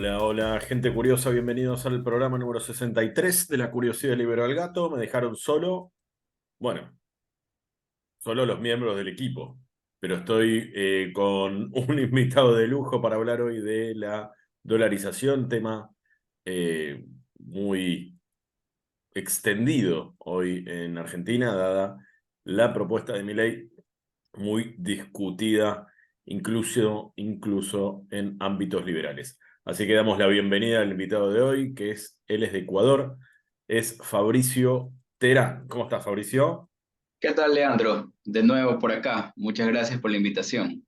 Hola, hola, gente curiosa, bienvenidos al programa número 63 de La Curiosidad Liberó al Gato. Me dejaron solo, bueno, solo los miembros del equipo, pero estoy con un invitado de lujo para hablar hoy de la dolarización, tema muy extendido hoy en Argentina, dada la propuesta de Milei, muy discutida, incluso en ámbitos liberales. Así que damos la bienvenida al invitado de hoy, él es de Ecuador, es Fabricio Terán. ¿Cómo estás, Fabricio? ¿Qué tal, Leandro? De nuevo por acá. Muchas gracias por la invitación.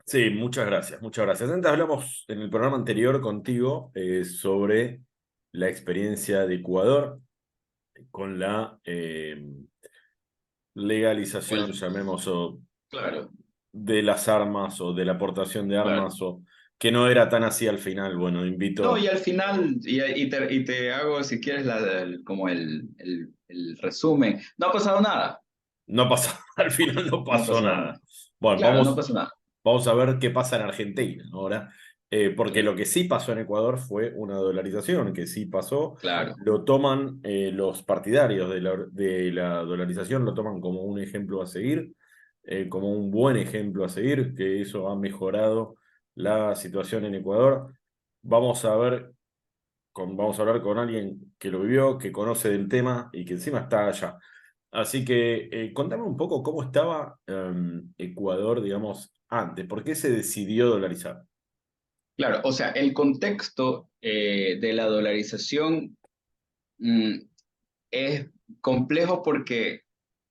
Sí, muchas gracias, muchas gracias. Antes hablamos en el programa anterior contigo sobre la experiencia de Ecuador con la legalización, Bueno, llamemos, claro, de las armas o de la aportación de claro. armas o que no era tan así al final. Bueno, No, y invito, al final, y te hago, si quieres, como el resumen. No ha pasado nada. no pasó, al final no No ha pasó pasado nada. nada. Bueno, Claro, no pasó nada. vamos a ver qué pasa en Argentina ahora, porque Claro, lo que sí pasó en Ecuador fue una dolarización, que sí pasó, claro. lo toman los partidarios de la dolarización, lo toman como un ejemplo a seguir, como un buen ejemplo a seguir, que eso ha mejorado la situación en Ecuador. Vamos a ver vamos a hablar con alguien que lo vivió, que conoce del tema y que encima está allá. Así que contame un poco cómo estaba Ecuador, digamos, antes. ¿Por qué se decidió dolarizar? Claro, o sea, el contexto de la dolarización mm, es complejo porque,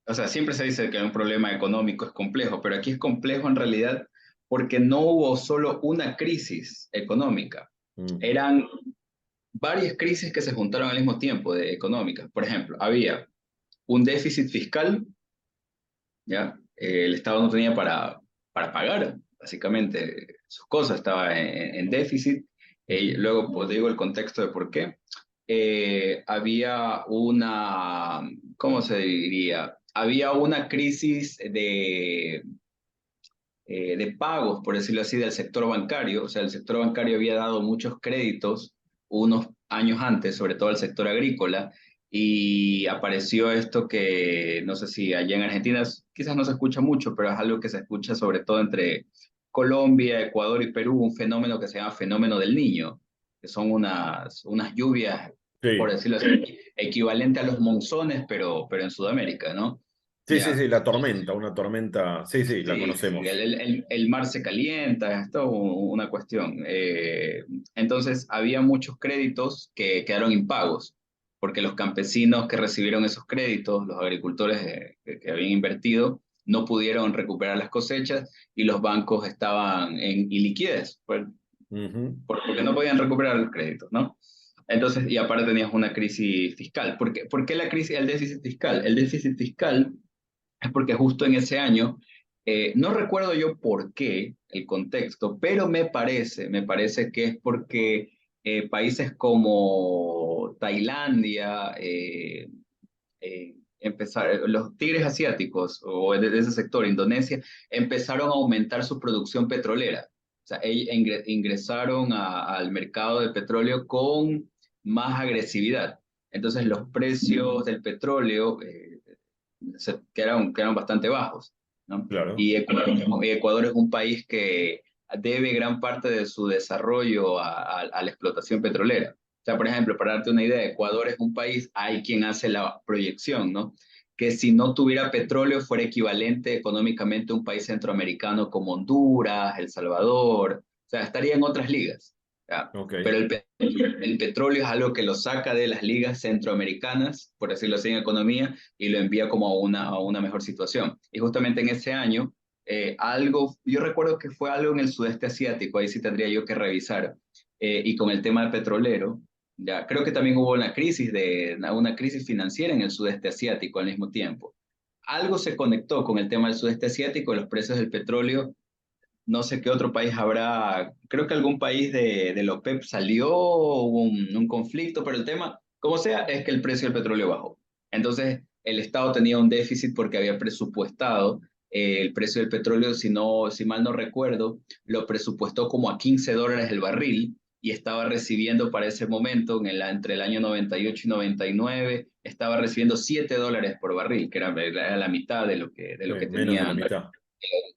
o sea, siempre se dice que un problema económico es complejo, pero aquí es complejo en realidad porque no hubo solo una crisis económica, Mm, eran varias crisis que se juntaron al mismo tiempo de económicas. Por ejemplo, había un déficit fiscal, ¿ya? El Estado no tenía para pagar, básicamente, sus cosas, estaba en déficit. ujú. Luego, pues digo el contexto de por qué. Había una, ¿cómo se diría? Había una crisis de pagos, por decirlo así, del sector bancario. O sea, el sector bancario había dado muchos créditos unos años antes, sobre todo al sector agrícola, y apareció esto que no sé si allá en Argentina quizás no se escucha mucho, pero es algo que se escucha sobre todo entre Colombia, Ecuador y Perú, un fenómeno que se llama fenómeno del Niño, que son unas lluvias, por Sí, decirlo así, equivalente a los monzones, pero en Sudamérica, ¿no? sí, sí, Ya. sí, la tormenta, una tormenta, sí, sí, la Sí, sí, conocemos. el mar se calienta, es todo una cuestión. Entonces, había muchos créditos que quedaron impagos, porque los campesinos que recibieron esos créditos, los agricultores que habían invertido, no pudieron recuperar las cosechas y los bancos estaban en iliquidez, Ujú. porque no podían recuperar los créditos, ¿no? Entonces, y aparte tenías una crisis fiscal. ¿Por qué la crisis, el déficit fiscal? El déficit fiscal es porque justo en ese año, no recuerdo yo por qué el contexto, pero me parece que es porque países como Tailandia, los tigres asiáticos o de ese sector, Indonesia, empezaron a aumentar su producción petrolera. O sea, ingresaron al mercado del petróleo con más agresividad. Entonces los precios del petróleo quedaron bastante bajos, ¿no? Claro. Y Ecuador es un país que debe gran parte de su desarrollo a la explotación petrolera. O sea, por ejemplo, para darte una idea, Ecuador es un país, hay quien hace la proyección, ¿no? Que si no tuviera petróleo fuera equivalente económicamente a un país centroamericano como Honduras, El Salvador, o sea, estaría en otras ligas. ¿Ya? Pero Ok. el petróleo es algo que lo saca de las ligas centroamericanas, por decirlo así, en economía, y lo envía como a una mejor situación. Y justamente en ese año, yo recuerdo que fue algo en el sudeste asiático, ahí sí tendría yo que revisar, y con el tema del petrolero, ya creo que también hubo una crisis financiera en el sudeste asiático al mismo tiempo. Algo se conectó con el tema del sudeste asiático, los precios del petróleo, no sé qué otro país habrá, creo que algún país de la OPEP salió, hubo un conflicto, pero el tema, como sea, es que el precio del petróleo bajó. Entonces, el Estado tenía un déficit porque había presupuestado el precio del petróleo, si mal no recuerdo, lo presupuestó como a $15 el barril, y estaba recibiendo para ese momento, entre el año 98 y 99, estaba recibiendo $7 por barril, que era la mitad de lo que Menos de la tenían. mitad.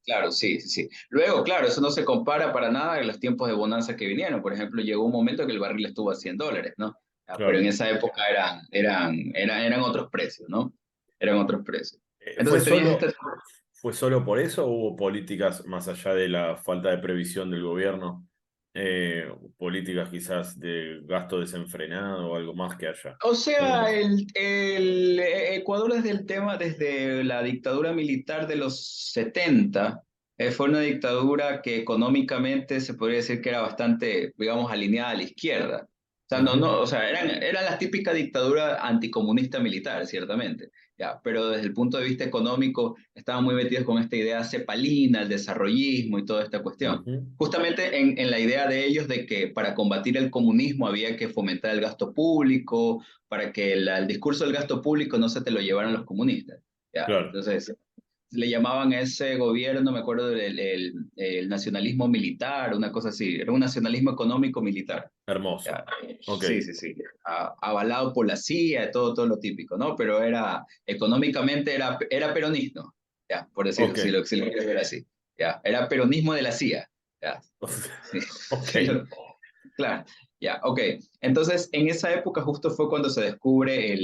Claro, sí, sí, sí. Luego, claro, eso no se compara para nada en los tiempos de bonanza que vinieron. Por ejemplo, llegó un momento que el barril estuvo a $100, ¿no? Pero en Claro. esa época eran otros precios, ¿no? Eran otros precios. ¿Fue Entonces tenías solo, esta... fue solo por eso o hubo políticas más allá de la falta de previsión del gobierno? Políticas quizás de gasto desenfrenado o algo más que haya. O Solo sea, por- el Ecuador desde el tema, desde la dictadura militar de los 70, fue una dictadura que económicamente se podría decir que era bastante, digamos, alineada a la izquierda. O sea, Ujú, o sea, eran la típica dictadura anticomunista militar, ciertamente. Ya, pero desde el punto de vista económico estaban muy metidos con esta idea cepalina, el desarrollismo y toda esta cuestión. ujú, Justamente en la idea de ellos de que para combatir el comunismo había que fomentar el gasto público, para que el discurso del gasto público no se te lo llevaran los comunistas. ¿Ya? claro, Entonces, le llamaban a ese gobierno, me acuerdo del el nacionalismo militar, una cosa así, era un nacionalismo económico militar. hermoso. ¿Ya? Ok, Sí, sí, sí, avalado por la CIA, todo lo típico, ¿no? Pero económicamente era peronismo, ¿ya? Por decirlo, ok. si lo quieres ver así, ¿ya? Era peronismo de la CIA, ¿ya? Sí, Ok. claro, ya, ok. Entonces, en esa época justo fue cuando se descubre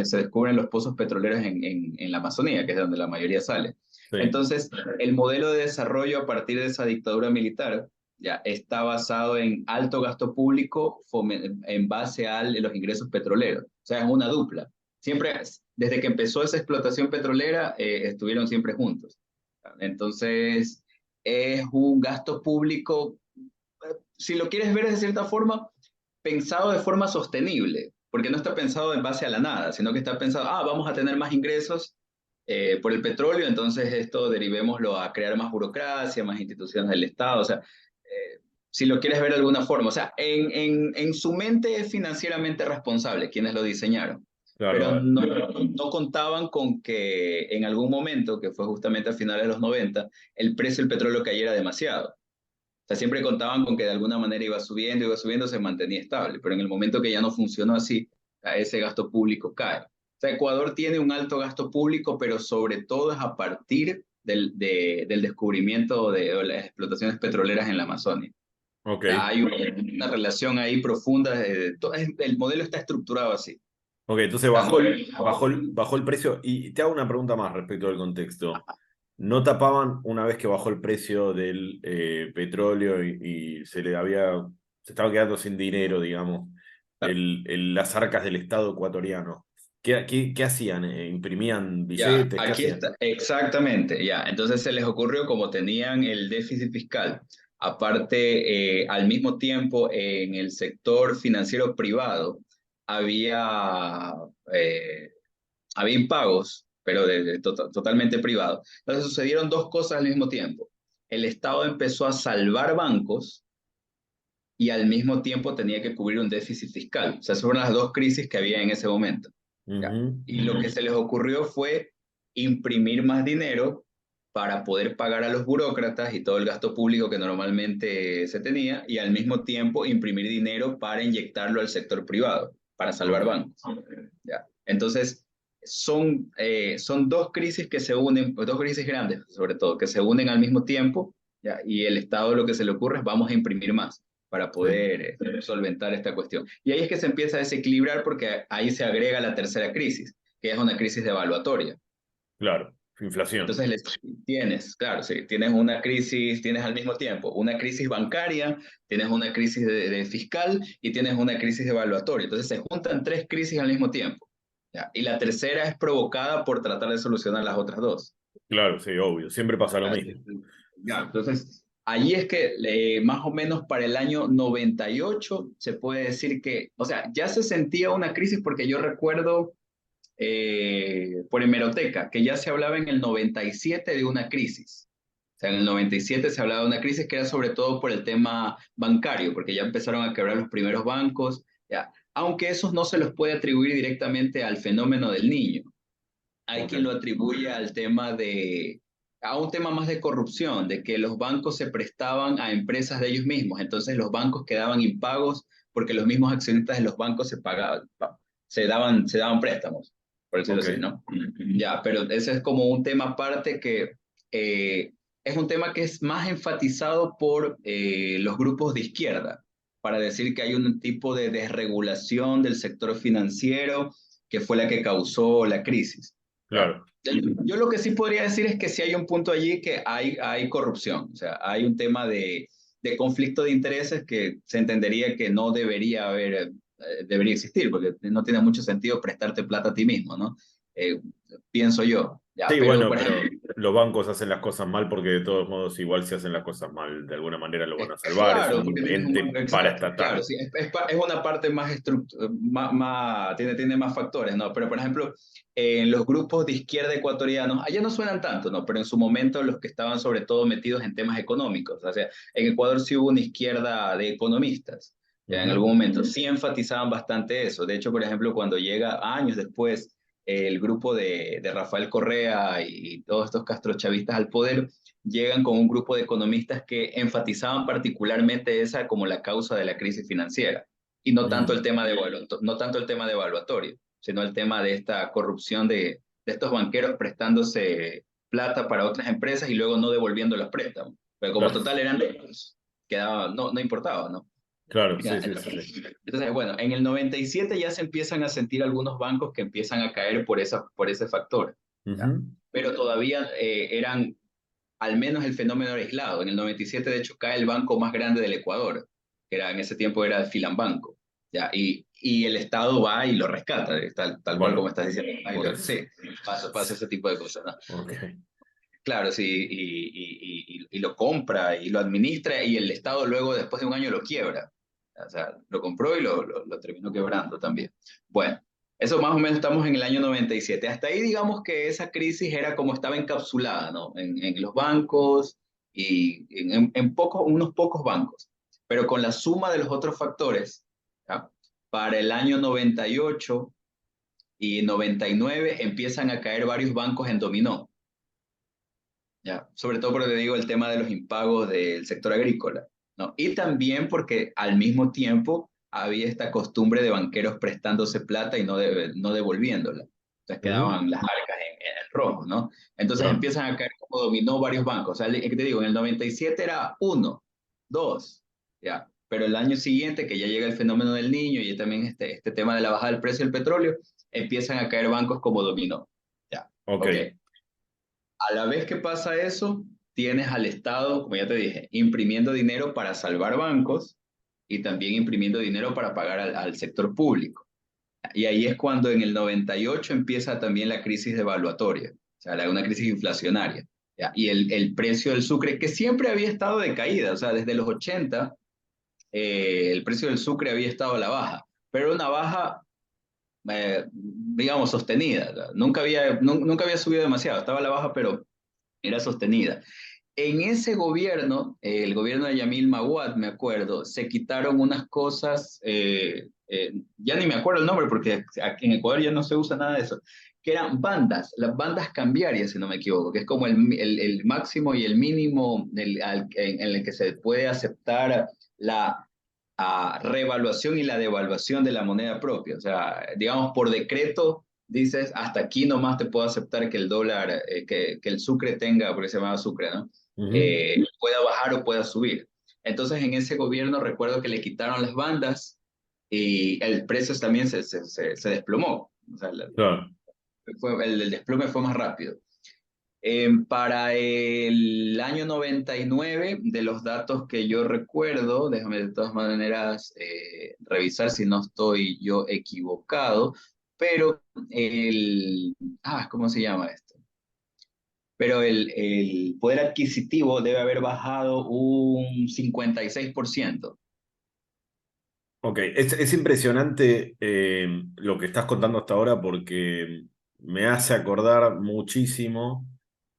se descubren los pozos petroleros en la Amazonía, que es de donde la mayoría sale. Sí. Entonces, el modelo de desarrollo a partir de esa dictadura militar ya está basado en alto gasto público en base a los ingresos petroleros. O sea, es una dupla. Siempre, desde que empezó esa explotación petrolera, estuvieron siempre juntos. Entonces, es un gasto público, si lo quieres ver de cierta forma, pensado de forma sostenible, porque no está pensado en base a la nada, sino que está pensado, vamos a tener más ingresos por el petróleo, entonces esto derivémoslo a crear más burocracia, más instituciones del Estado, o sea, si lo quieres ver de alguna forma, o sea, en su mente es financieramente responsable quienes lo diseñaron, pero Claro, no contaban con que en algún momento, que fue justamente a finales de los 90, el precio del petróleo cayera demasiado. O sea, siempre contaban con que de alguna manera iba subiendo, se mantenía estable, pero en el momento que ya no funcionó así, ese gasto público cae. O sea, Ecuador tiene un alto gasto público, pero sobre todo es a partir del descubrimiento de las explotaciones petroleras en la Amazonia. ok. Ya hay una relación ahí profunda, el modelo está estructurado así. Ok, entonces O sea, bajó el precio. Y te hago una pregunta más respecto del contexto. ¿No tapaban una vez que bajó el precio del petróleo y se estaba quedando sin dinero, digamos, las arcas del Estado ecuatoriano? ¿Qué hacían? ¿Imprimían ya, billetes? ¿Qué aquí hacían? está, exactamente, ya. Entonces se les ocurrió, como tenían el déficit fiscal, aparte, al mismo tiempo, en el sector financiero privado había, eh, había impagos, pero totalmente privados. Entonces sucedieron dos cosas al mismo tiempo. El Estado empezó a salvar bancos y al mismo tiempo tenía que cubrir un déficit fiscal. O sea, esas fueron las dos crisis que había en ese momento. ¿Ya? Ujú, Y lo que se les ocurrió fue imprimir más dinero para poder pagar a los burócratas y todo el gasto público que normalmente se tenía, y al mismo tiempo imprimir dinero para inyectarlo al sector privado, para salvar ok, bancos. ¿Ya? Entonces, son dos crisis que se unen, dos crisis grandes sobre todo, que se unen al mismo tiempo, ¿ya? Y el Estado lo que se le ocurre es vamos a imprimir más para sí, poder solventar esta cuestión. Y ahí es que se empieza a desequilibrar porque ahí se agrega la tercera crisis, que es una crisis devaluatoria. claro. Inflación. Entonces tienes, claro, sí, tienes una crisis, tienes al mismo tiempo una crisis bancaria, tienes una crisis de fiscal y tienes una crisis devaluatoria. Entonces se juntan tres crisis al mismo tiempo. ¿Ya? Y la tercera es provocada por tratar de solucionar las otras dos. Claro, sí, obvio. Siempre pasa lo mismo. Ya, entonces, allí es que más o menos para el año 98 se puede decir que, o sea, ya se sentía una crisis porque yo recuerdo por hemeroteca que ya se hablaba en el 97 de una crisis. O sea, en el 97 se hablaba de una crisis que era sobre todo por el tema bancario, porque ya empezaron a quebrar los primeros bancos, ya. Aunque esos no se los puede atribuir directamente al fenómeno del niño. Hay Ok, quien lo atribuye al tema a un tema más de corrupción, de que los bancos se prestaban a empresas de ellos mismos, entonces los bancos quedaban impagos porque los mismos accionistas de los bancos se daban préstamos, por decirlo Ok, así, ¿no? Ya, pero ese es como un tema aparte que eh, es un tema que es más enfatizado por los grupos de izquierda, para decir que hay un tipo de desregulación del sector financiero que fue la que causó la crisis. ¿Ya? claro. Yo lo que sí podría decir es que sí hay un punto allí que hay corrupción, o sea, hay un tema de conflicto de intereses que se entendería que no debería haber, debería existir, porque no tiene mucho sentido prestarte plata a ti mismo, ¿no? Eh, Pienso yo, ya, Sí, pero bueno, por pero ejemplo, los bancos hacen las cosas mal porque de todos modos, igual si hacen las cosas mal, de alguna manera lo van a salvar. Es claro, porque un tienes un ente banco, exacto, claro, paraestatal. sí, es una parte más, tiene más factores, ¿no? Pero por ejemplo, en los grupos de izquierda ecuatorianos, allá no suenan tanto, ¿no? Pero en su momento los que estaban sobre todo metidos en temas económicos, o sea, en Ecuador sí hubo una izquierda de economistas, ya, en Ujú. algún momento sí enfatizaban bastante eso. De hecho, por ejemplo, cuando llega años después el grupo de Rafael Correa y todos estos castrochavistas al poder, llegan con un grupo de economistas que enfatizaban particularmente esa como la causa de la crisis financiera y no tanto Mm. el tema no tanto el tema de evaluatorio, sino el tema de esta corrupción de estos banqueros prestándose plata para otras empresas y luego no devolviendo los préstamos. Pero como Claro, total eran de ellos, quedaba, no importaba, ¿no? claro, Ya, sí, sí, sí, sí. entonces, bueno, en el 97 ya se empiezan a sentir algunos bancos que empiezan a caer por ese factor, ¿ya? Ujú. Pero todavía eran al menos el fenómeno era aislado. En el 97, de hecho, cae el banco más grande del Ecuador, que era, en ese tiempo era el Filambanco, ¿ya? Y el Estado va y lo rescata, tal cual como Bueno, estás diciendo. por eso. Sí, pasa ese tipo de cosas, ¿no? Ok. Claro, sí, y lo compra y lo administra y el Estado luego, después de un año, lo quiebra. O sea, lo compró y lo terminó quebrando también. Bueno, eso más o menos estamos en el año 97. Hasta ahí digamos que esa crisis era como estaba encapsulada, ¿no? En los bancos y en unos pocos bancos. Pero con la suma de los otros factores, ¿ya? Para el año 98 y 99 empiezan a caer varios bancos en dominó. Ya, sobre todo porque te digo el tema de los impagos del sector agrícola, ¿no? Y también porque al mismo tiempo había esta costumbre de banqueros prestándose plata y no devolviéndola. Entonces Ujú. quedaban las arcas en el rojo, ¿no? Entonces Claro. empiezan a caer como dominó varios bancos. O sea, te digo, en el 97 era uno, dos, ya. Pero el año siguiente, que ya llega el fenómeno del niño y también este tema de la bajada del precio del petróleo, empiezan a caer bancos como dominó. Ya, Ok. ok. A la vez que pasa eso, tienes al Estado, como ya te dije, imprimiendo dinero para salvar bancos y también imprimiendo dinero para pagar al sector público. Y ahí es cuando en el 98 empieza también la crisis devaluatoria, o sea, una crisis inflacionaria. ¿Ya? Y el precio del sucre, que siempre había estado de caída, o sea, desde los 80, el precio del sucre había estado a la baja, pero una baja digamos, sostenida. Nunca había subido demasiado, estaba a la baja, pero era sostenida. En ese gobierno, el gobierno de Yamil Maguad, me acuerdo, se quitaron unas cosas, ya ni me acuerdo el nombre porque aquí en Ecuador ya no se usa nada de eso, que eran bandas, las bandas cambiarias, si no me equivoco, que es como el máximo y el mínimo en el que se puede aceptar la revaluación y la devaluación de la moneda propia. O sea, digamos, por decreto dices, hasta aquí nomás te puedo aceptar que el dólar, que el sucre tenga, porque se llamaba sucre, ¿no? Ujú. Pueda bajar o pueda subir. Entonces, en ese gobierno recuerdo que le quitaron las bandas y el precio también se desplomó. O sea, Claro. el desplome fue más rápido. Para el año 99, de los datos que yo recuerdo, déjame de todas maneras revisar si no estoy yo equivocado, pero ¿cómo se llama esto? Pero el poder adquisitivo debe haber bajado un 56%. Ok, es impresionante lo que estás contando hasta ahora porque me hace acordar muchísimo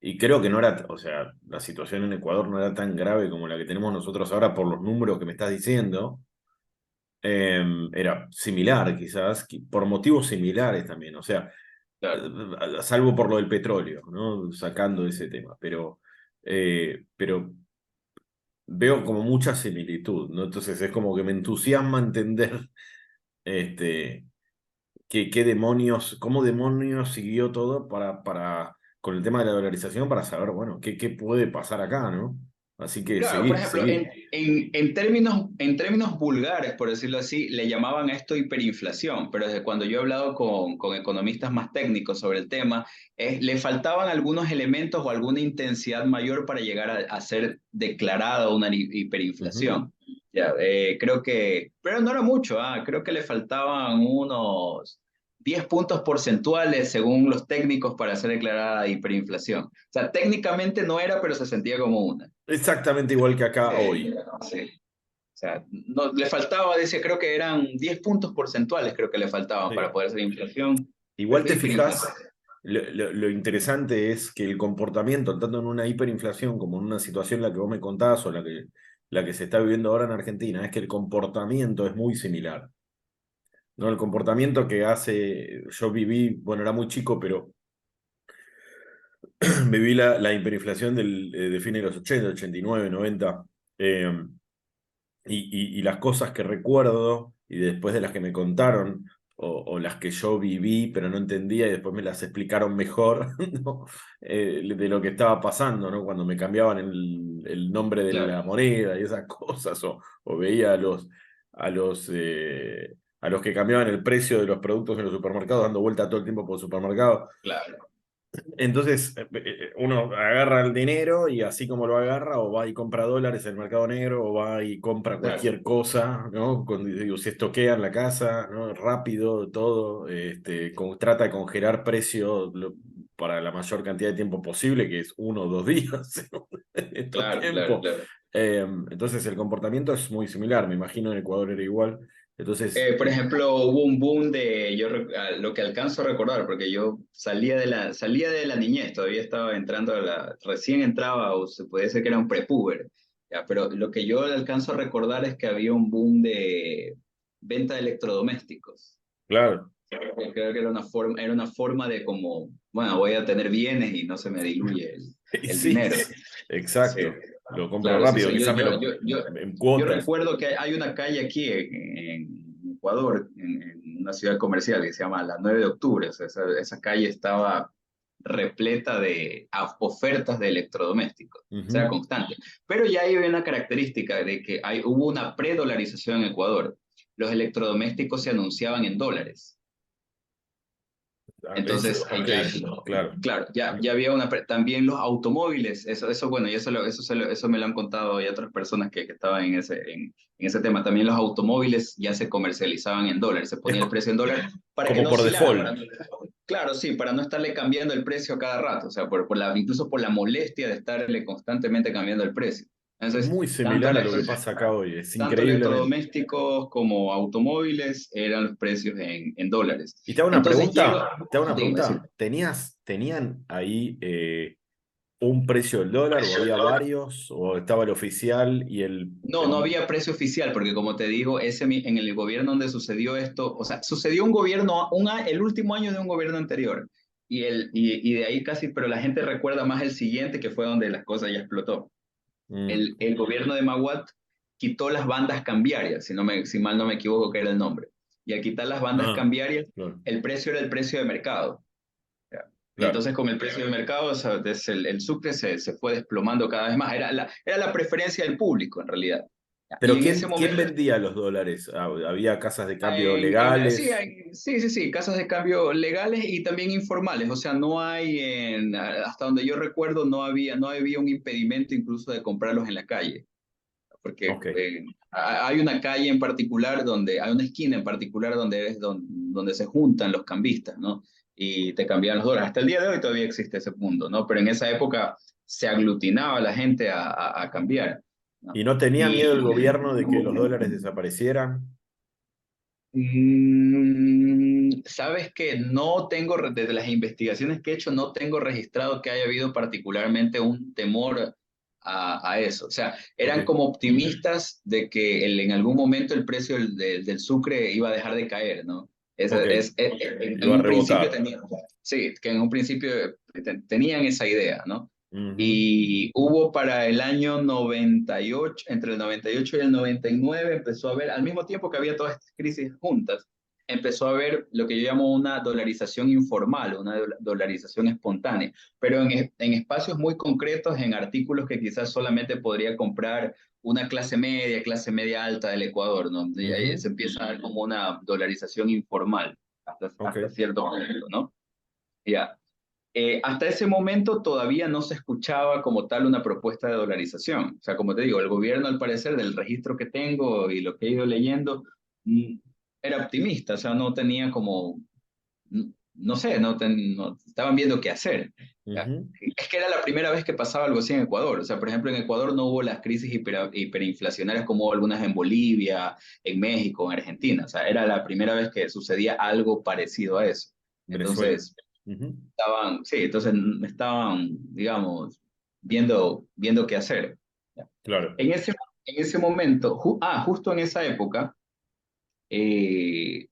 y creo que no era, o sea, la situación en Ecuador no era tan grave como la que tenemos nosotros ahora por los números que me estás diciendo. Era similar quizás, por motivos similares también. O sea, claro. salvo por lo del petróleo, ¿no? Sacando ese tema, pero veo como mucha similitud, ¿no? Entonces es como que me entusiasma entender este, qué demonios, cómo demonios siguió todo con el tema de la dolarización para saber, bueno, qué puede pasar acá, ¿no? Así que Claro, por seguí, ejemplo, seguí. en términos vulgares, por decirlo así, le llamaban a esto hiperinflación, pero desde cuando yo he hablado con economistas más técnicos sobre el tema, le faltaban algunos elementos o alguna intensidad mayor para llegar a ser declarada una Ujú. hiperinflación. Ya, creo que, pero no era mucho, creo que le faltaban unos 10 puntos porcentuales según los técnicos para ser declarada hiperinflación. O sea, técnicamente no era, pero se sentía como una. Exactamente igual que acá hoy. Sí. O sea, no, le faltaba, dice, creo que eran 10 puntos porcentuales, creo que le faltaban para Sí. poder hacer inflación. Igual te Hiperinflación. fijas, lo interesante es que el comportamiento, tanto en una hiperinflación como en una situación la que vos me contás o la que se está viviendo ahora en Argentina, es que el comportamiento es muy similar, ¿no? El comportamiento que hace, yo viví, bueno, era muy chico, pero viví la hiperinflación de fines de los 80, 89, 90, eh, y las cosas que recuerdo y después de las que me contaron o las que yo viví pero no entendía y después me las explicaron mejor, ¿no? De lo que estaba pasando, ¿no? Cuando me cambiaban el nombre de Claro, la moneda y esas cosas o veía a los que cambiaban el precio de los productos en los supermercados dando vuelta todo el tiempo por el supermercado. claro, Entonces, uno agarra el dinero y así como lo agarra, o va y compra dólares en el mercado negro, o va y compra claro, cualquier cosa, ¿no? Digo, se estoquea en la casa, ¿no? Rápido, todo, trata de congelar precio para la mayor cantidad de tiempo posible, que es 1 o 2 días, ¿no? Estos claro, claro, tiempos. claro. Entonces, el comportamiento es muy similar, me imagino en Ecuador era igual. Entonces, Por ejemplo, hubo un boom de, lo que alcanzo a recordar, porque yo salía de la niñez, todavía estaba entrando recién entraba, o se puede decir que era un prepúber, ya, pero lo que yo alcanzo a recordar es que había un boom de venta de electrodomésticos. claro, Creo que era una forma de como, bueno, voy a tener bienes y no se me diluye y el sí, dinero. Sí, exacto, lo compro claro, sí, rápido, sí. quizás en Yo cuotas. recuerdo que hay una calle aquí en Ecuador, en una ciudad comercial que se llama la 9 de Octubre. O sea, esa calle estaba repleta de ofertas de electrodomésticos, o sea, Ujú. constante. Pero ya hay una característica de que hubo una predolarización en Ecuador. Los electrodomésticos se anunciaban en dólares. Entonces, Ok, claro. claro, ya había también los automóviles, eso bueno, y eso me lo han contado y otras personas que estaban en ese tema. También los automóviles ya se comercializaban en dólares, se Es ponía el precio en dólares para que como no por oscilara. default. Claro, sí, para no estarle cambiando el precio a cada rato, o sea, incluso por la molestia de estarle constantemente cambiando el precio. Es Entonces, muy tanto similar a lo que pasa acá hoy, es tanto increíblemente. electrodomésticos como automóviles eran los precios en dólares. Y te hago una Entonces llego, pregunta, te hago una dime, sí. pregunta. ¿Tenían ahí un precio del dólar o había varios? ¿O estaba el oficial y No había precio oficial, porque como te digo, en el gobierno donde sucedió esto, o sea, sucedió un gobierno, el último año de un gobierno anterior, y de ahí casi, pero la gente recuerda más el siguiente, que fue donde las cosas ya explotó. Mm. El gobierno de Maguat quitó las bandas cambiarias, si mal no me equivoco que era el nombre, y al quitar las bandas Ah, cambiarias, claro, el precio era el precio de mercado. ¿Ya? Y claro. entonces con el precio de mercado, o sea, el sucre se fue desplomando cada vez más. Era la preferencia del público, en realidad. Y Pero en ese ¿quién momento, vendía los dólares? ¿Había casas de cambio sí, legales? sí, sí, sí, casas de cambio legales y también informales. O sea, no hay, hasta donde yo recuerdo, no había un impedimento incluso de comprarlos en la calle. Porque Ok. hay una calle en particular hay una esquina en particular donde se juntan los cambistas, ¿no? Y te cambian los dólares. Hasta el día de hoy todavía existe ese punto, ¿no? Pero en esa época se aglutinaba la gente a cambiar, ¿no? ¿Y no tenía Y miedo el gobierno de que los dólares desaparecieran? sabes que no tengo, desde las investigaciones que he hecho, no tengo registrado que haya habido particularmente un temor a eso. O sea, eran Ok. como optimistas de que en algún momento el precio del sucre iba a dejar de caer, ¿no? Ok, y En va a un principio rebotar. tenían, sí, que en un principio tenían esa idea, ¿no? Ujú. Y hubo para el año 98, entre el 98 y el 99, empezó a haber, al mismo tiempo que había todas estas crisis juntas, empezó a haber lo que yo llamo una dolarización informal, una dolarización espontánea, pero en espacios muy concretos, en artículos que quizás solamente podría comprar una clase media alta del Ecuador, ¿no? Y ahí Ujú. se empieza a dar como una dolarización informal Ok, hasta cierto punto, ¿no? Ya. Hasta ese momento todavía no se escuchaba como tal una propuesta de dolarización. O sea, como te digo, el gobierno al parecer del registro que tengo y lo que he ido leyendo, mm, era optimista, o sea, no tenía como, no sé, no estaban viendo qué hacer. ¿Ya? ujú. Es que era la primera vez que pasaba algo así en Ecuador. O sea, por ejemplo, en Ecuador no hubo las crisis hiperinflacionarias como hubo algunas en Bolivia, en México, en Argentina. O sea, era la primera vez que sucedía algo parecido a eso. Venezuela. Entonces, Ujú. entonces estaban, digamos, viendo qué hacer. ¿Ya? Claro. En ese, en ese momento, justo en esa época, eh,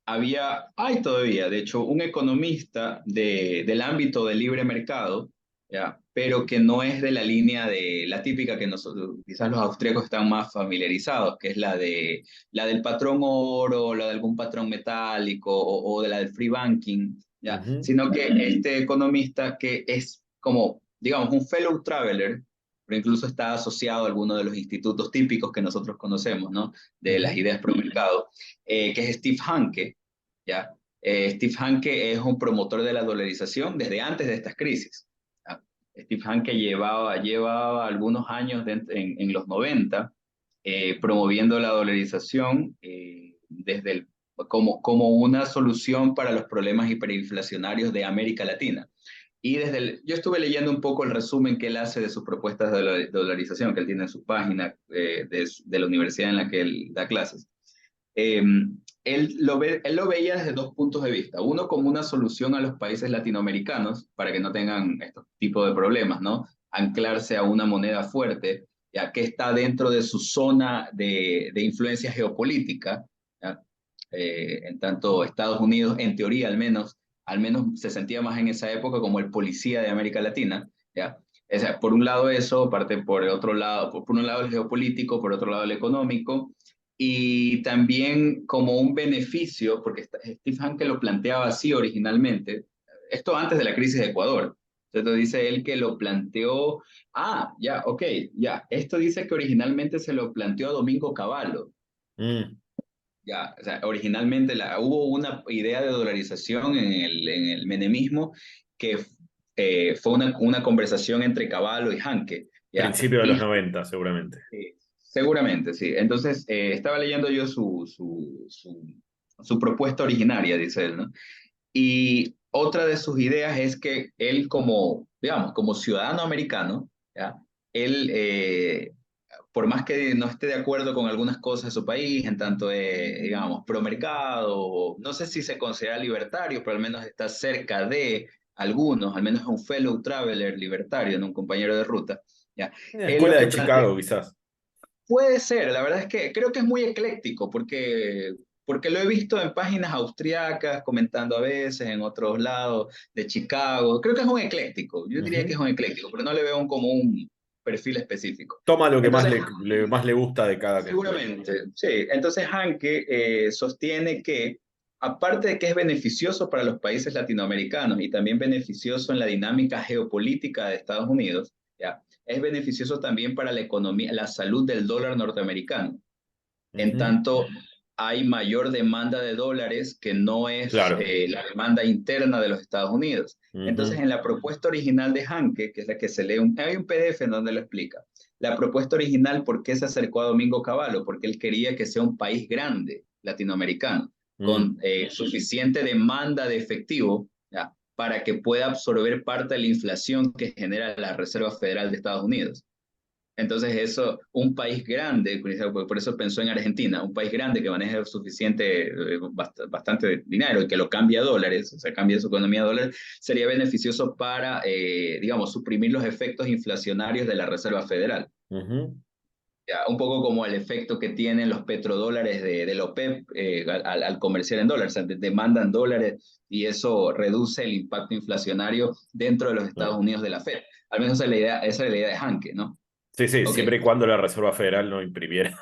hay todavía, de hecho, un economista del ámbito del libre mercado, ¿ya? Pero que no es de la línea de la típica que nosotros, quizás los austríacos están más familiarizados, que es la del patrón oro, la de algún patrón metálico o de la del free banking, ¿ya? Ujú. Sino que este economista que es como, digamos, un fellow traveler, pero incluso está asociado a alguno de los institutos típicos que nosotros conocemos, ¿no? De las Ujú. ideas pro mercado, que es Steve Hanke, ¿ya? Steve Hanke es un promotor de la dolarización desde antes de estas crisis. ¿Ya? Steve Hanke llevaba algunos años en los 90 promoviendo la dolarización como una solución para los problemas hiperinflacionarios de América Latina. Y yo estuve leyendo un poco el resumen que él hace de sus propuestas de dolarización que él tiene en su página de la universidad en la que él da clases. Eh, él lo veía desde dos puntos de vista. Uno, como una solución a los países latinoamericanos para que no tengan estos tipos de problemas, ¿no? Anclarse a una moneda fuerte, ya que está dentro de su zona de influencia geopolítica, ¿ya? En tanto Estados Unidos, en teoría al menos se sentía más en esa época como el policía de América Latina, ¿ya? O sea, por un lado eso, parte por el otro lado, por un lado el geopolítico, por otro lado el económico, y también como un beneficio, porque Steve Hanke lo planteaba así originalmente, esto antes de la crisis de Ecuador. Entonces dice él que lo planteó, ya, ok, ya, esto dice que originalmente se lo planteó a Domingo Cavallo, Mm. ya, o sea, originalmente hubo una idea de dolarización en el menemismo que fue una conversación entre Cavallo y Hanke, ya, Principio de los y 90 seguramente. sí, seguramente, sí. Entonces, estaba leyendo yo su propuesta originaria, dice él, ¿no? Y otra de sus ideas es que él como, digamos, como ciudadano americano, ¿ya? Él, por más que no esté de acuerdo con algunas cosas de su país, en tanto, digamos, pro mercado, no sé si se considera libertario, pero al menos está cerca de algunos, al menos es un fellow traveler libertario, ¿no? Un compañero de ruta, ¿ya? Él lo Escuela que de plantea, Chicago, quizás. puede ser, la verdad es que creo que es muy ecléctico porque lo he visto en páginas austriacas, comentando a veces, en otros lados de Chicago. Creo que es un ecléctico, yo diría que es Ujú. un ecléctico, pero no le veo como un perfil específico. Toma lo que más Entonces, más le gusta de cada escuela. seguramente, sí. Entonces Hanke sostiene que, aparte de que es beneficioso para los países latinoamericanos y también beneficioso en la dinámica geopolítica de Estados Unidos, ¿ya? Es beneficioso también para la economía, la salud del dólar norteamericano. En Ujú. tanto, hay mayor demanda de dólares que no es Claro. la demanda interna de los Estados Unidos. Entonces, Ujú. en la propuesta original de Hanke, que es la que se lee, hay un PDF en donde lo explica. La propuesta original, ¿por qué se acercó a Domingo Cavallo? Porque él quería que sea un país grande, latinoamericano, Mm. con suficiente demanda de efectivo, ¿ya? Para que pueda absorber parte de la inflación que genera la Reserva Federal de Estados Unidos. Entonces eso, un país grande, por eso pensó en Argentina, un país grande que maneja suficiente, bastante dinero y que lo cambia a dólares, o sea, cambia su economía a dólares, sería beneficioso para, digamos, suprimir los efectos inflacionarios de la Reserva Federal. Ujú. Ya, un poco como el efecto que tienen los petrodólares de la OPEP al comerciar en dólares, o sea, demandan dólares y eso reduce el impacto inflacionario dentro de los Estados ¿no? Unidos de la Fed. Al menos esa es la idea de Hanke, ¿no? Sí, sí, Ok, siempre y cuando la Reserva Federal no imprimiera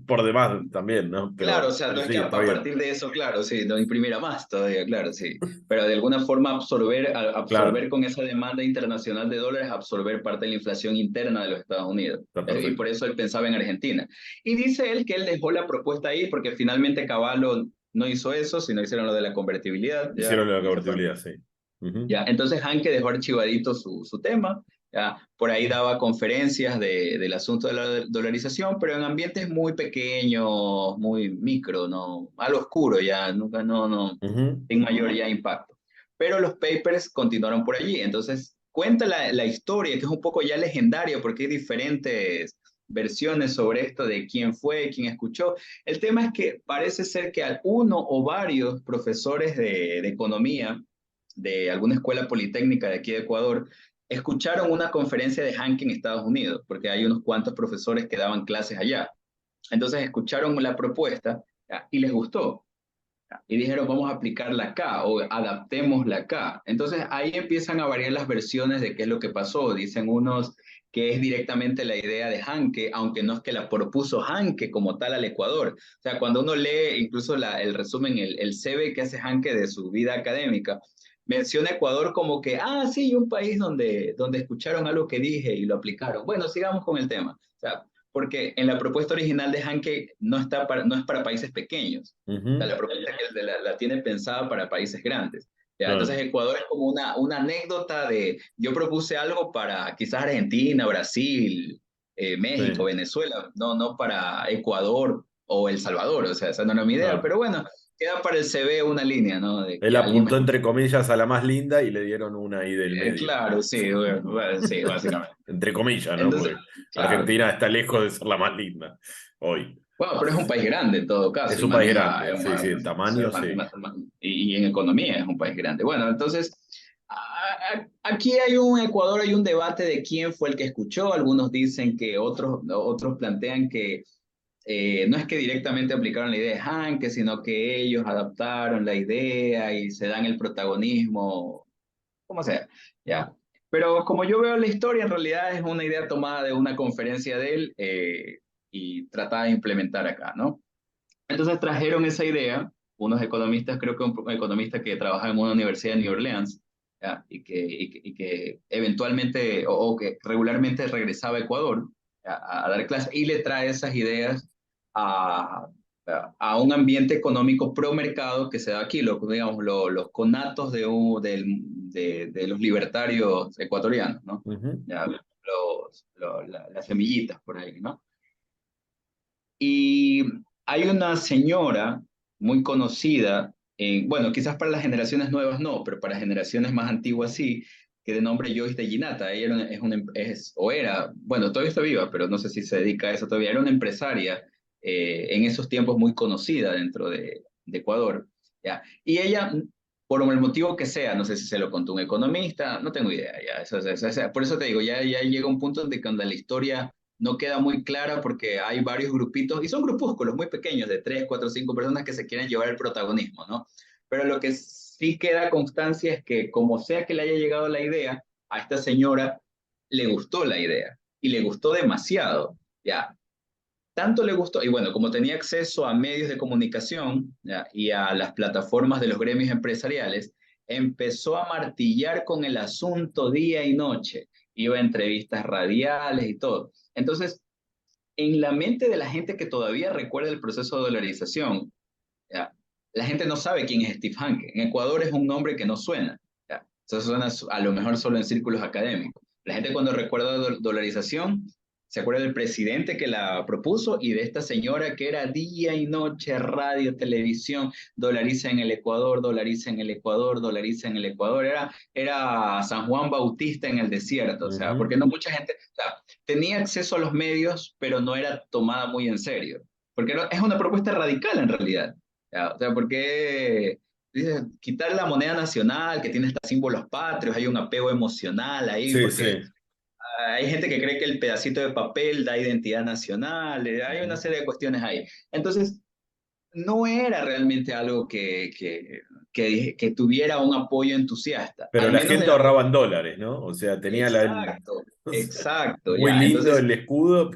por demás también, ¿no? claro, o sea, no es Sí, que a está bien. partir de eso, claro, sí, no imprimiera más todavía, claro, sí, pero de alguna forma absorber Claro, con esa demanda internacional de dólares, absorber parte de la inflación interna de los Estados Unidos. está Y perfecto. por eso él pensaba en Argentina. Y dice él que él dejó la propuesta ahí porque finalmente Cavallo no hizo eso, sino hicieron lo de la convertibilidad, ya, Hicieron la y se fue. convertibilidad, sí. Ujú, Ya, entonces Hanke dejó archivadito su tema, ya, por ahí daba conferencias del asunto de la dolarización, pero en ambientes muy pequeños, muy micro, ¿no? Al oscuro ya, nunca, no, ujú, sin mayor ya impacto. Pero los papers continuaron por allí, entonces cuenta la historia, que es un poco ya legendaria, porque hay diferentes versiones sobre esto de quién fue, quién escuchó. El tema es que parece ser que uno o varios profesores de economía de alguna escuela politécnica de aquí de Ecuador, escucharon una conferencia de Hanke en Estados Unidos, porque hay unos cuantos profesores que daban clases allá. Entonces escucharon la propuesta, ¿ya? Y les gustó. ¿Ya? Y dijeron, vamos a aplicarla acá o adaptémosla acá. Entonces ahí empiezan a variar las versiones de qué es lo que pasó. Dicen unos que es directamente la idea de Hanke, aunque no es que la propuso Hanke como tal al Ecuador. O sea, cuando uno lee incluso el resumen, el CV que hace Hanke de su vida académica, menciona Ecuador como que, ah, sí, un país donde escucharon algo que dije y lo aplicaron. Bueno, sigamos con el tema. O sea, porque en la propuesta original de Hanke no es para países pequeños. O sea, ujú, la propuesta que la tiene pensada para países grandes. ¿Ya? Entonces claro, Ecuador es como una anécdota de, yo propuse algo para quizás Argentina, Brasil, México, sí. Venezuela, no para Ecuador o El Salvador, o sea, esa no era mi idea, Claro. pero bueno, queda para el CV una línea, ¿no? De Él que alguien me apuntó escuchó. entre comillas a la más linda y le dieron una ahí del medio. Claro, sí, bueno, sí, básicamente. Entre comillas, ¿no? Entonces, Porque claro. Argentina está lejos de ser la más linda hoy. Bueno, pero es un país grande en todo caso Es y un país maneja, grande, sí, sí, en o sea, tamaño, sí. y en economía es un país grande. Bueno, entonces, aquí hay un Ecuador, hay un debate de quién fue el que escuchó. Algunos dicen que otros plantean que no es que directamente aplicaron la idea de Hanke, sino que ellos adaptaron la idea y se dan el protagonismo, como sea, ya. Pero como yo veo la historia, en realidad es una idea tomada de una conferencia de él y tratada de implementar acá, ¿no? Entonces trajeron esa idea, unos economistas, creo que un economista que trabaja en una universidad de New Orleans, ¿ya? Y que eventualmente o que regularmente regresaba a Ecuador a dar clases y le trae esas ideas a, a un ambiente económico pro mercado que se da aquí, digamos, los conatos de los libertarios ecuatorianos, ¿no? Ujú, Ya, las semillitas por ahí, ¿no? Y hay una señora muy conocida, bueno, quizás para las generaciones nuevas no, pero para generaciones más antiguas sí, que de nombre Joyce de Ginata. Ella o era, bueno, todavía está viva, pero no sé si se dedica a eso todavía. Era una empresaria en esos tiempos muy conocida dentro de Ecuador. ¿Ya? Y ella, por el motivo que sea, no sé si se lo contó un economista, no tengo idea. Ya, por eso te digo, ya llega un punto en que cuando la historia no queda muy clara porque hay varios grupitos, y son grupúsculos muy pequeños, de 3 4 5 personas que se quieren llevar el protagonismo, ¿no? Pero lo que sí queda constancia es que como sea que le haya llegado la idea, a esta señora le gustó la idea, y le gustó demasiado, ¿ya? Tanto le gustó, y bueno, como tenía acceso a medios de comunicación, ¿ya? Y a las plataformas de los gremios empresariales, empezó a martillar con el asunto día y noche, iba a entrevistas radiales y todo. Entonces, en la mente de la gente que todavía recuerda el proceso de dolarización, ¿ya? La gente no sabe quién es Steve Hanke. En Ecuador es un nombre que no suena. ¿Ya? Eso suena a lo mejor solo en círculos académicos. La gente cuando recuerda dolarización se acuerda del presidente que la propuso y de esta señora que era día y noche, radio, televisión, dolariza en el Ecuador, dolariza en el Ecuador, dolariza en el Ecuador. Era San Juan Bautista en el desierto, o sea, ujú. porque no mucha gente, o sea, tenía acceso a los medios, pero no era tomada muy en serio. Porque es una propuesta radical en realidad. Ya, o sea, porque dices, quitar la moneda nacional que tiene estos símbolos patrios, hay un apego emocional ahí, Sí, porque sí. hay gente que cree que el pedacito de papel da identidad nacional, hay una Ujú. serie de cuestiones ahí. Entonces, no era realmente algo que tuviera un apoyo entusiasta, Pero al la menos de gente la... ahorraba en dólares, ¿no? O sea, tenía Exacto, o sea, exacto, muy ya. lindo Entonces, el escudo.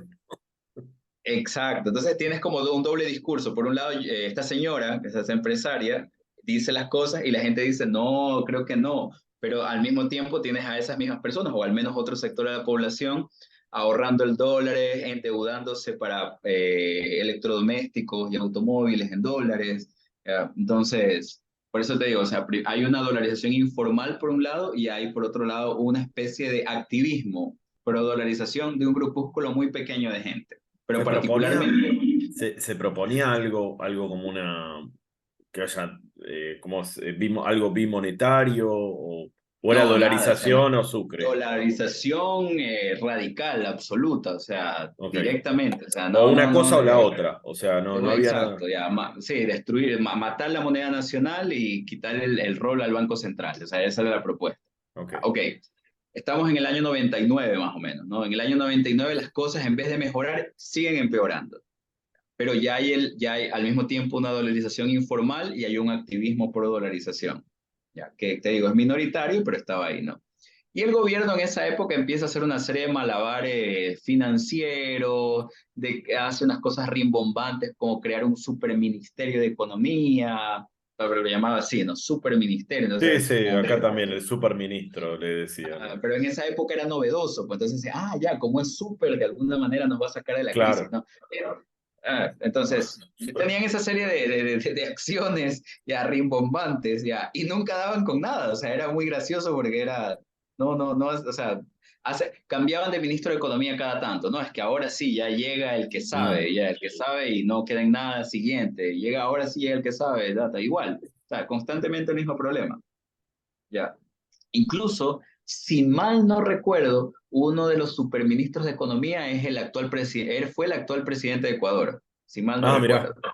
exacto. Entonces tienes como un doble discurso. Por un lado, esta señora, esa empresaria, dice las cosas y la gente dice, no, creo que no. Pero al mismo tiempo tienes a esas mismas personas, o al menos otro sector de la población, ahorrando el dólares, endeudándose para electrodomésticos y automóviles en dólares. Entonces, por eso te digo, o sea, hay una dolarización informal por un lado y hay por otro lado una especie de activismo pro dolarización de un grupúsculo muy pequeño de gente, pero Se proponía, particularmente, se proponía algo como que haya, algo bimonetario, o era no, nada, o sea, dolarización o sucre. dolarización radical, absoluta, o sea, Ok. directamente, o sea, O no, una no, cosa no, o la otra. O sea, no había nada. exacto, ya, sí, destruir, matar la moneda nacional y quitar el rol al Banco Central, o sea, esa era la propuesta. Ok. Ok, estamos en el año 99 más o menos, ¿no? En el año 99 las cosas en vez de mejorar siguen empeorando. Pero ya hay al mismo tiempo una dolarización informal y hay un activismo pro dolarización, ya que te digo, es minoritario, pero estaba ahí, ¿no? Y el gobierno en esa época empieza a hacer una serie de malabares financieros, hace unas cosas rimbombantes como crear un superministerio de economía, pero lo llamaba así, ¿no? Superministerio. Sí, Entonces, sí, acá también el superministro le decían. pero en esa época era novedoso, pues entonces, ya, como es súper, de alguna manera nos va a sacar de la crisis, Claro. ¿no? Entonces, tenían esa serie de acciones ya rimbombantes, ya, y nunca daban con nada, o sea, era muy gracioso porque era, no, o sea, cambiaban de ministro de Economía cada tanto, ¿no? Es que ahora sí, ya llega el que Mm. sabe, ya el que sabe y no queda en nada siguiente, llega ahora sí llega el que sabe, data, igual, o sea, constantemente el mismo problema, ya. Incluso, si mal no recuerdo, uno de los superministros de Economía es el actual presidente, él fue el actual presidente de Ecuador, si mal no Ah, recuerdo. mirá.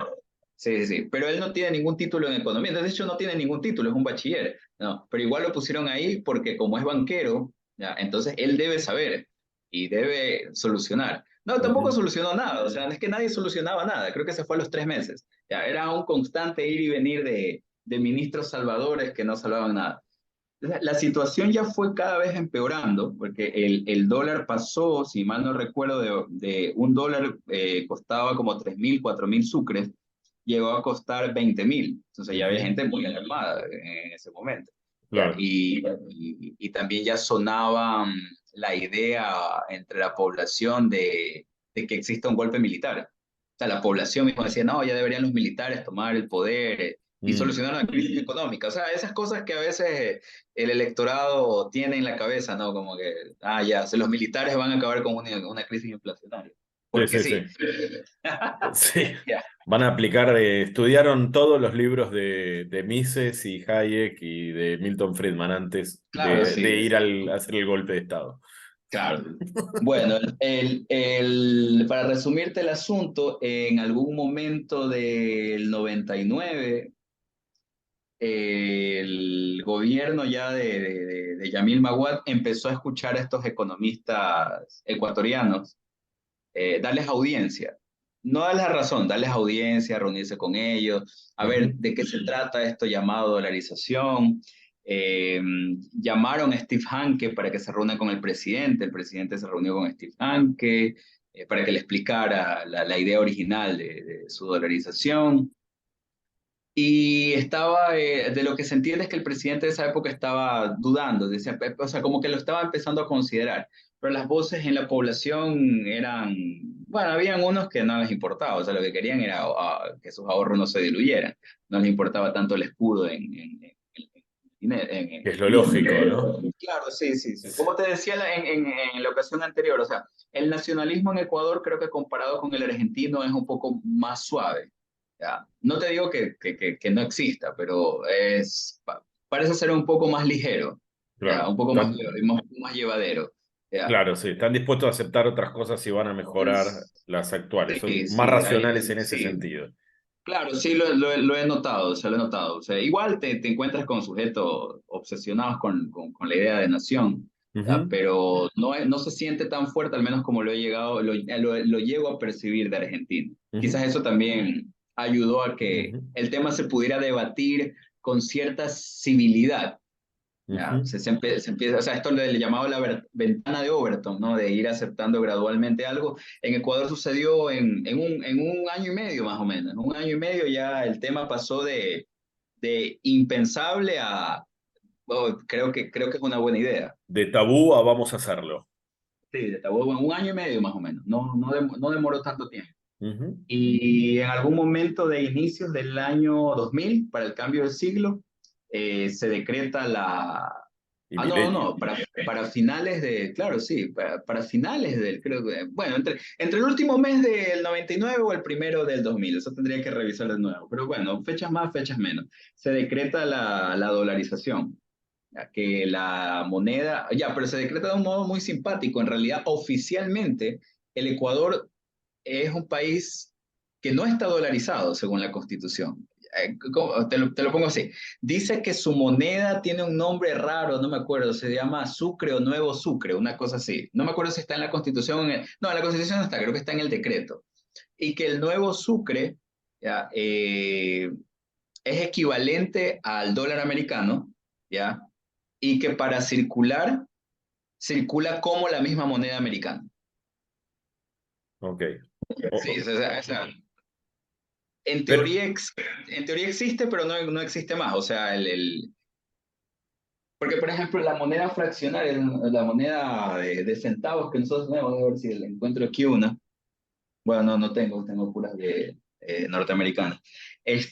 Sí, sí, sí, pero él no tiene ningún título en economía, de hecho no tiene ningún título, es un bachiller, no, pero igual lo pusieron ahí porque como es banquero, ya, entonces él debe saber y debe solucionar. No, tampoco Ujú. solucionó nada, o sea, es que nadie solucionaba nada, creo que se fue a los 3 meses, ya, era un constante ir y venir de ministros salvadores que no salvaban nada. La situación ya fue cada vez empeorando, porque el dólar pasó, si mal no recuerdo, de un dólar costaba como 3.000, 4.000 sucres, llegó a costar 20.000. Entonces ya había Ujú. gente muy alarmada en ese momento. Ya, Claro. y también ya sonaba la idea entre la población de que exista un golpe militar. O sea, la población misma decía, no, ya deberían los militares tomar el poder y Mm. solucionar la crisis económica. O sea, esas cosas que a veces el electorado tiene en la cabeza, ¿no? Como que, ya, los militares van a acabar con una crisis inflacionaria. Sí, Porque sí, sí. sí. Sí. Ya, Van a aplicar, estudiaron todos los libros de Mises y Hayek y de Milton Friedman antes claro, de sí, ir sí, a hacer el golpe de Estado. claro. Bueno, para resumirte el asunto, en algún momento del 99, el gobierno ya de Yamil Maguad empezó a escuchar a estos economistas ecuatorianos, darles audiencia. No darles la razón, darles audiencia, reunirse con ellos, a ver Ujú. de qué se trata esto llamado dolarización. Eh, Llamaron a Steve Hanke para que se reúna con el presidente se reunió con Steve Hanke para que le explicara la idea original de su dolarización. Y estaba, de lo que se entiende es que el presidente de esa época estaba dudando, decía, o sea, como que lo estaba empezando a considerar, pero las voces en la población eran, bueno, habían unos que no les importaba, o sea, lo que querían era que sus ahorros no se diluyeran, no les importaba tanto el escudo Que es en lo lógico, ¿no? billetes. Claro, sí, sí, sí. Como te decía en la ocasión anterior, o sea, el nacionalismo en Ecuador creo que comparado con el argentino es un poco más suave. ¿Ya? No te digo que no exista, pero parece ser un poco más ligero, ¿ya? Claro. Un poco más llevadero. ¿Ya? Claro, sí. Están dispuestos a aceptar otras cosas si van a mejorar las actuales. Son Sí, más sí, racionales en ese sí. sentido. Claro, sí, lo he notado, o sea, lo he notado. O sea, igual te encuentras con sujetos obsesionados con la idea de nación, Ujú, pero no se siente tan fuerte, al menos como lo llego a percibir de Argentina. ujú, Quizás eso también ayudó a que ujú, el tema se pudiera debatir con cierta civilidad. Ya, ujú. se empieza, o sea, esto le llamado la ventana de Overton, ¿no? De ir aceptando gradualmente algo. En Ecuador sucedió en un año y medio más o menos. En un año y medio ya el tema pasó de impensable a, oh, creo que es una buena idea. De tabú a vamos a hacerlo. Sí, de tabú en un año y medio más o menos. No demoró tanto tiempo. Ujú. Y en algún momento de inicios del año 2000, para el cambio del siglo, se decreta la... Y Ah, no, milenio. no, para finales de, claro, sí, para finales del, creo que, bueno, entre el último mes del 99 o el primero del 2000, eso tendría que revisar de nuevo, pero bueno, fechas más, fechas menos. Se decreta la dolarización, ya que la moneda, ya, pero se decreta de un modo muy simpático, en realidad oficialmente el Ecuador es un país que no está dolarizado según la Constitución. Te lo pongo así. Dice que su moneda tiene un nombre raro, no me acuerdo, se llama Sucre o Nuevo Sucre, una cosa así. No me acuerdo si está en la Constitución. No, en la Constitución no está, creo que está en el decreto. Y que el Nuevo Sucre ya, es equivalente al dólar americano, ¿ya? Y que para circular, circula como la misma moneda americana. Ok. O- Sí, o- o sea, pero, En teoría existe, pero no existe más. O sea, porque por ejemplo la moneda fraccionaria, la moneda de centavos que nosotros tenemos, a ver si le encuentro aquí una. Bueno, no tengo puras de norteamericanas.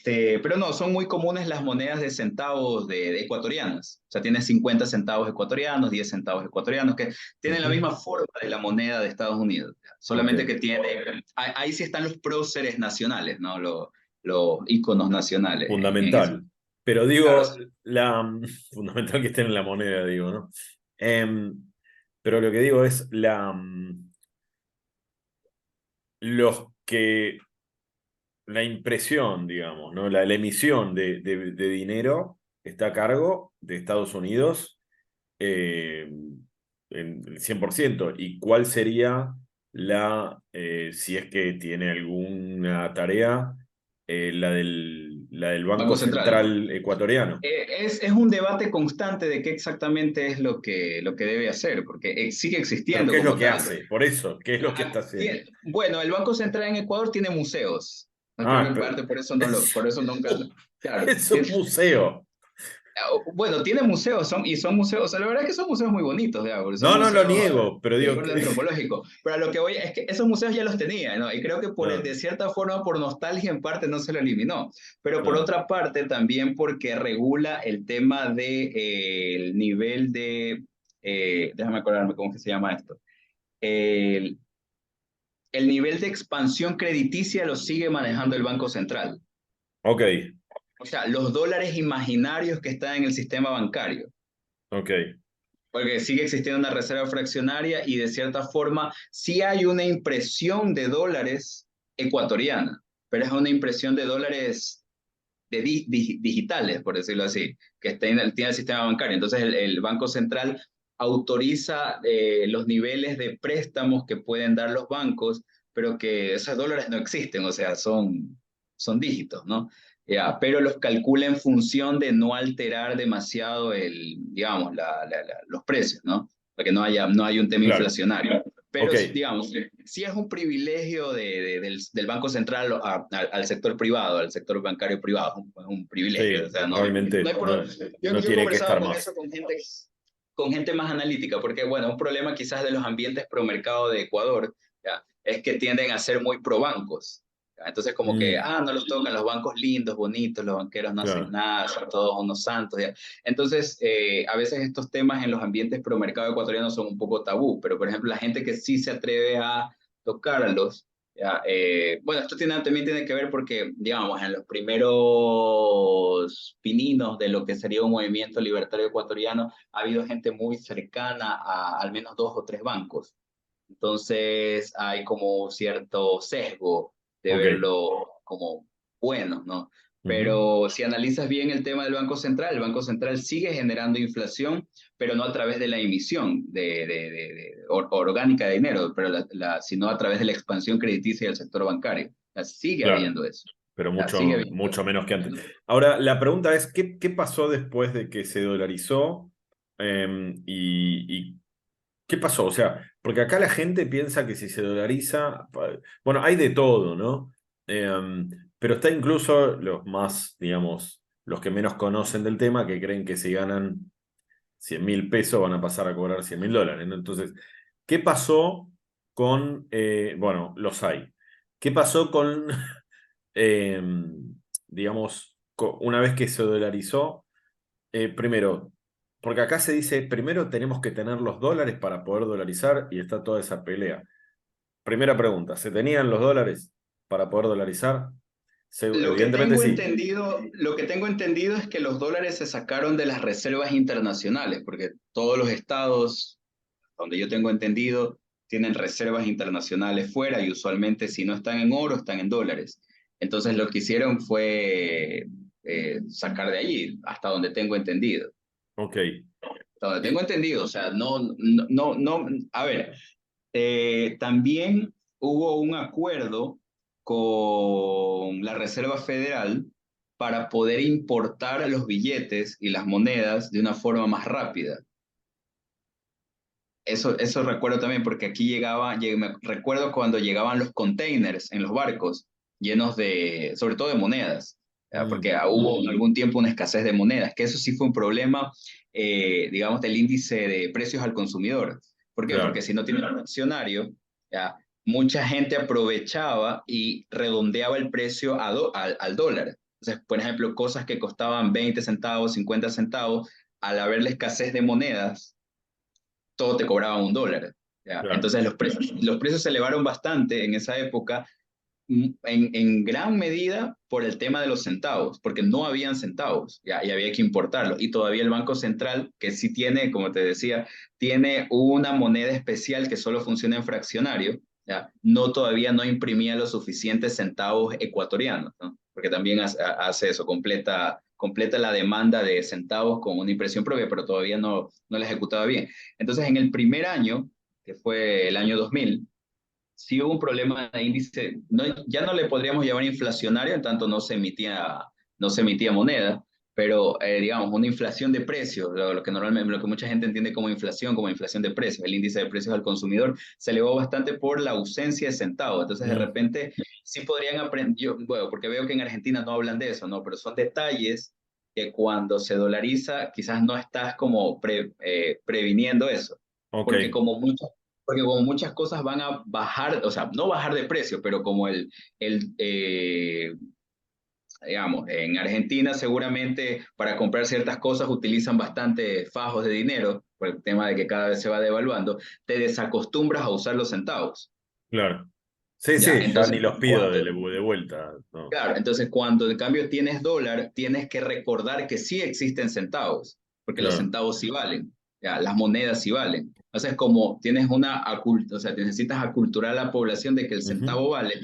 Pero no, son muy comunes las monedas de centavos de ecuatorianas. O sea, tiene 50 centavos ecuatorianos, 10 centavos ecuatorianos, que tienen la ujú, misma forma de la moneda de Estados Unidos. ok. Solamente que ahí sí están los próceres nacionales, ¿no? Los íconos nacionales en eso. Fundamental. Pero Claro, digo, fundamental que esté en la moneda, digo, ¿no? Pero lo que digo es los que la impresión, digamos, ¿no? La emisión de dinero está a cargo de Estados Unidos eh, en el 100%. ¿Y cuál sería si es que tiene alguna tarea, la del Banco Banco Central. Central ecuatoriano? Es un debate constante de qué exactamente es lo que debe hacer, porque sigue Pero existiendo ¿qué es lo como que tal. hace? Por eso, ¿qué es lo que está haciendo? Bueno, el Banco Central en Ecuador tiene museos. No creo que Ah, en pero parte por eso por eso nunca, claro. es un museo. Bueno, tiene museos, y son museos, o sea, la verdad es que son museos muy bonitos, ya, porque son No, no lo museos niego, pero de digo corte que... antropológico. Pero a lo que voy es que esos museos ya los tenía, ¿no? Y creo que Ah, de cierta forma, por nostalgia en parte, no se lo eliminó. Pero por claro. otra parte, también porque regula el tema de, el nivel de, déjame acordarme cómo es que se llama esto. El, el nivel de expansión crediticia lo sigue manejando el Banco Central. Ok, O sea, los dólares imaginarios que están en el sistema bancario. ok. Porque sigue existiendo una reserva fraccionaria y de cierta forma sí hay una impresión de dólares ecuatoriana, pero es una impresión de dólares digitales, por decirlo así, que tiene el sistema bancario. Entonces el Banco Central autoriza los niveles de préstamos que pueden dar los bancos, pero que esos dólares no existen, o sea, son dígitos, ¿no? Ya, pero los calcula en función de no alterar demasiado digamos, los precios, ¿no? Para que no haya un tema Claro, inflacionario. Pero, ok. digamos, sí es un privilegio del Banco Central al sector privado, al sector bancario privado, es un privilegio. O Sí, sea, no realmente hay no, no yo tiene que conversaba estar con eso más. con gente más analítica, porque, bueno, un problema quizás de los ambientes pro mercado de Ecuador, ¿ya? Es que tienden a ser muy pro bancos. ¿Ya? Entonces, como que, Mm, no los tocan los bancos lindos, bonitos, los banqueros no hacen claro. nada, son todos unos santos. ¿Ya? Entonces, a veces estos temas en los ambientes pro mercado ecuatorianos son un poco tabú, pero por ejemplo, la gente que sí se atreve a tocarlos, ¿ya? Bueno, esto también tiene que ver porque, digamos, en los primeros pininos de lo que sería un movimiento libertario ecuatoriano, ha habido gente muy cercana a al menos dos o tres bancos. Entonces hay como cierto sesgo de Ok. verlo como bueno, ¿no? Ujú. Pero si analizas bien el tema del Banco Central, el Banco Central sigue generando inflación, pero no a través de la emisión orgánica de dinero, pero sino a través de la expansión crediticia del sector bancario. Sigue Claro, habiendo eso. pero Sigue mucho, habiendo mucho menos que antes. eso. Ahora, la pregunta es, ¿qué pasó después de que se dolarizó? Y ¿qué pasó? O sea, porque acá la gente piensa que si se dolariza, bueno, hay de todo, ¿no? Pero está incluso los más, digamos, los que menos conocen del tema, que creen que si ganan 100.000 pesos van a pasar a cobrar 100.000 dólares, ¿no? Entonces, ¿qué pasó con, bueno, los hay? ¿Qué pasó con, eh, digamos, una vez que se dolarizó? Primero, porque acá se dice, primero tenemos que tener los dólares para poder dolarizar y está toda esa pelea. Primera pregunta, ¿se tenían los dólares para poder dolarizar? Evidentemente sí. Lo que tengo entendido es que los dólares se sacaron de las reservas internacionales, porque todos los estados, donde yo tengo entendido, tienen reservas internacionales fuera y usualmente si no están en oro, están en dólares. Entonces lo que hicieron fue sacar de allí, hasta donde tengo entendido. Ok. Hasta donde tengo Y- entendido, o sea, a ver, también hubo un acuerdo con la Reserva Federal para poder importar los billetes y las monedas de una forma más rápida. Eso recuerdo también, porque aquí recuerdo cuando llegaban los containers en los barcos llenos sobre todo de monedas, ¿ya? Porque mm, hubo en algún tiempo una escasez de monedas, que eso sí fue un problema, digamos, del índice de precios al consumidor. ¿Por qué? Porque claro, si no tiene un accionario, ¿ya? Mucha gente aprovechaba y redondeaba el precio al dólar. Entonces, por ejemplo, cosas que costaban 20 centavos, 50 centavos, al haber la escasez de monedas, todo te cobraba $1. ¿Ya? claro, Entonces los precios se elevaron bastante en esa época, en gran medida por el tema de los centavos, porque no habían centavos, ¿ya? Y había que importarlos. Y todavía el Banco Central, que sí tiene, como te decía, tiene una moneda especial que solo funciona en fraccionario, ¿ya? Todavía no imprimía los suficientes centavos ecuatorianos, ¿no? Porque también hace eso, completa la demanda de centavos con una impresión propia, pero todavía no la ejecutaba bien. Entonces, en el primer año, que fue el año 2000, sí hubo un problema de índice, ya no le podríamos llamar inflacionario, en tanto no se emitía moneda, pero digamos, una inflación de precios, lo que mucha gente entiende como inflación de precios, el índice de precios al consumidor se elevó bastante por la ausencia de centavos. Entonces, de mm, repente, sí podrían aprender, bueno, porque veo que en Argentina no hablan de eso, ¿no? Pero son detalles que cuando se dolariza, quizás no estás como previniendo eso, ok, porque como muchas cosas van a bajar, o sea, no bajar de precio, pero como digamos, en Argentina seguramente para comprar ciertas cosas utilizan bastante fajos de dinero, por el tema de que cada vez se va devaluando, te desacostumbras a usar los centavos, claro. Sí, ¿ya? sí, ya Entonces, ni los pido de vuelta. No, claro, entonces cuando en cambio tienes dólar, tienes que recordar que sí existen centavos, porque los claro. centavos sí valen, ya, las monedas sí valen. Entonces, como tienes o sea, necesitas aculturar a la población de que el Ujú, centavo vale,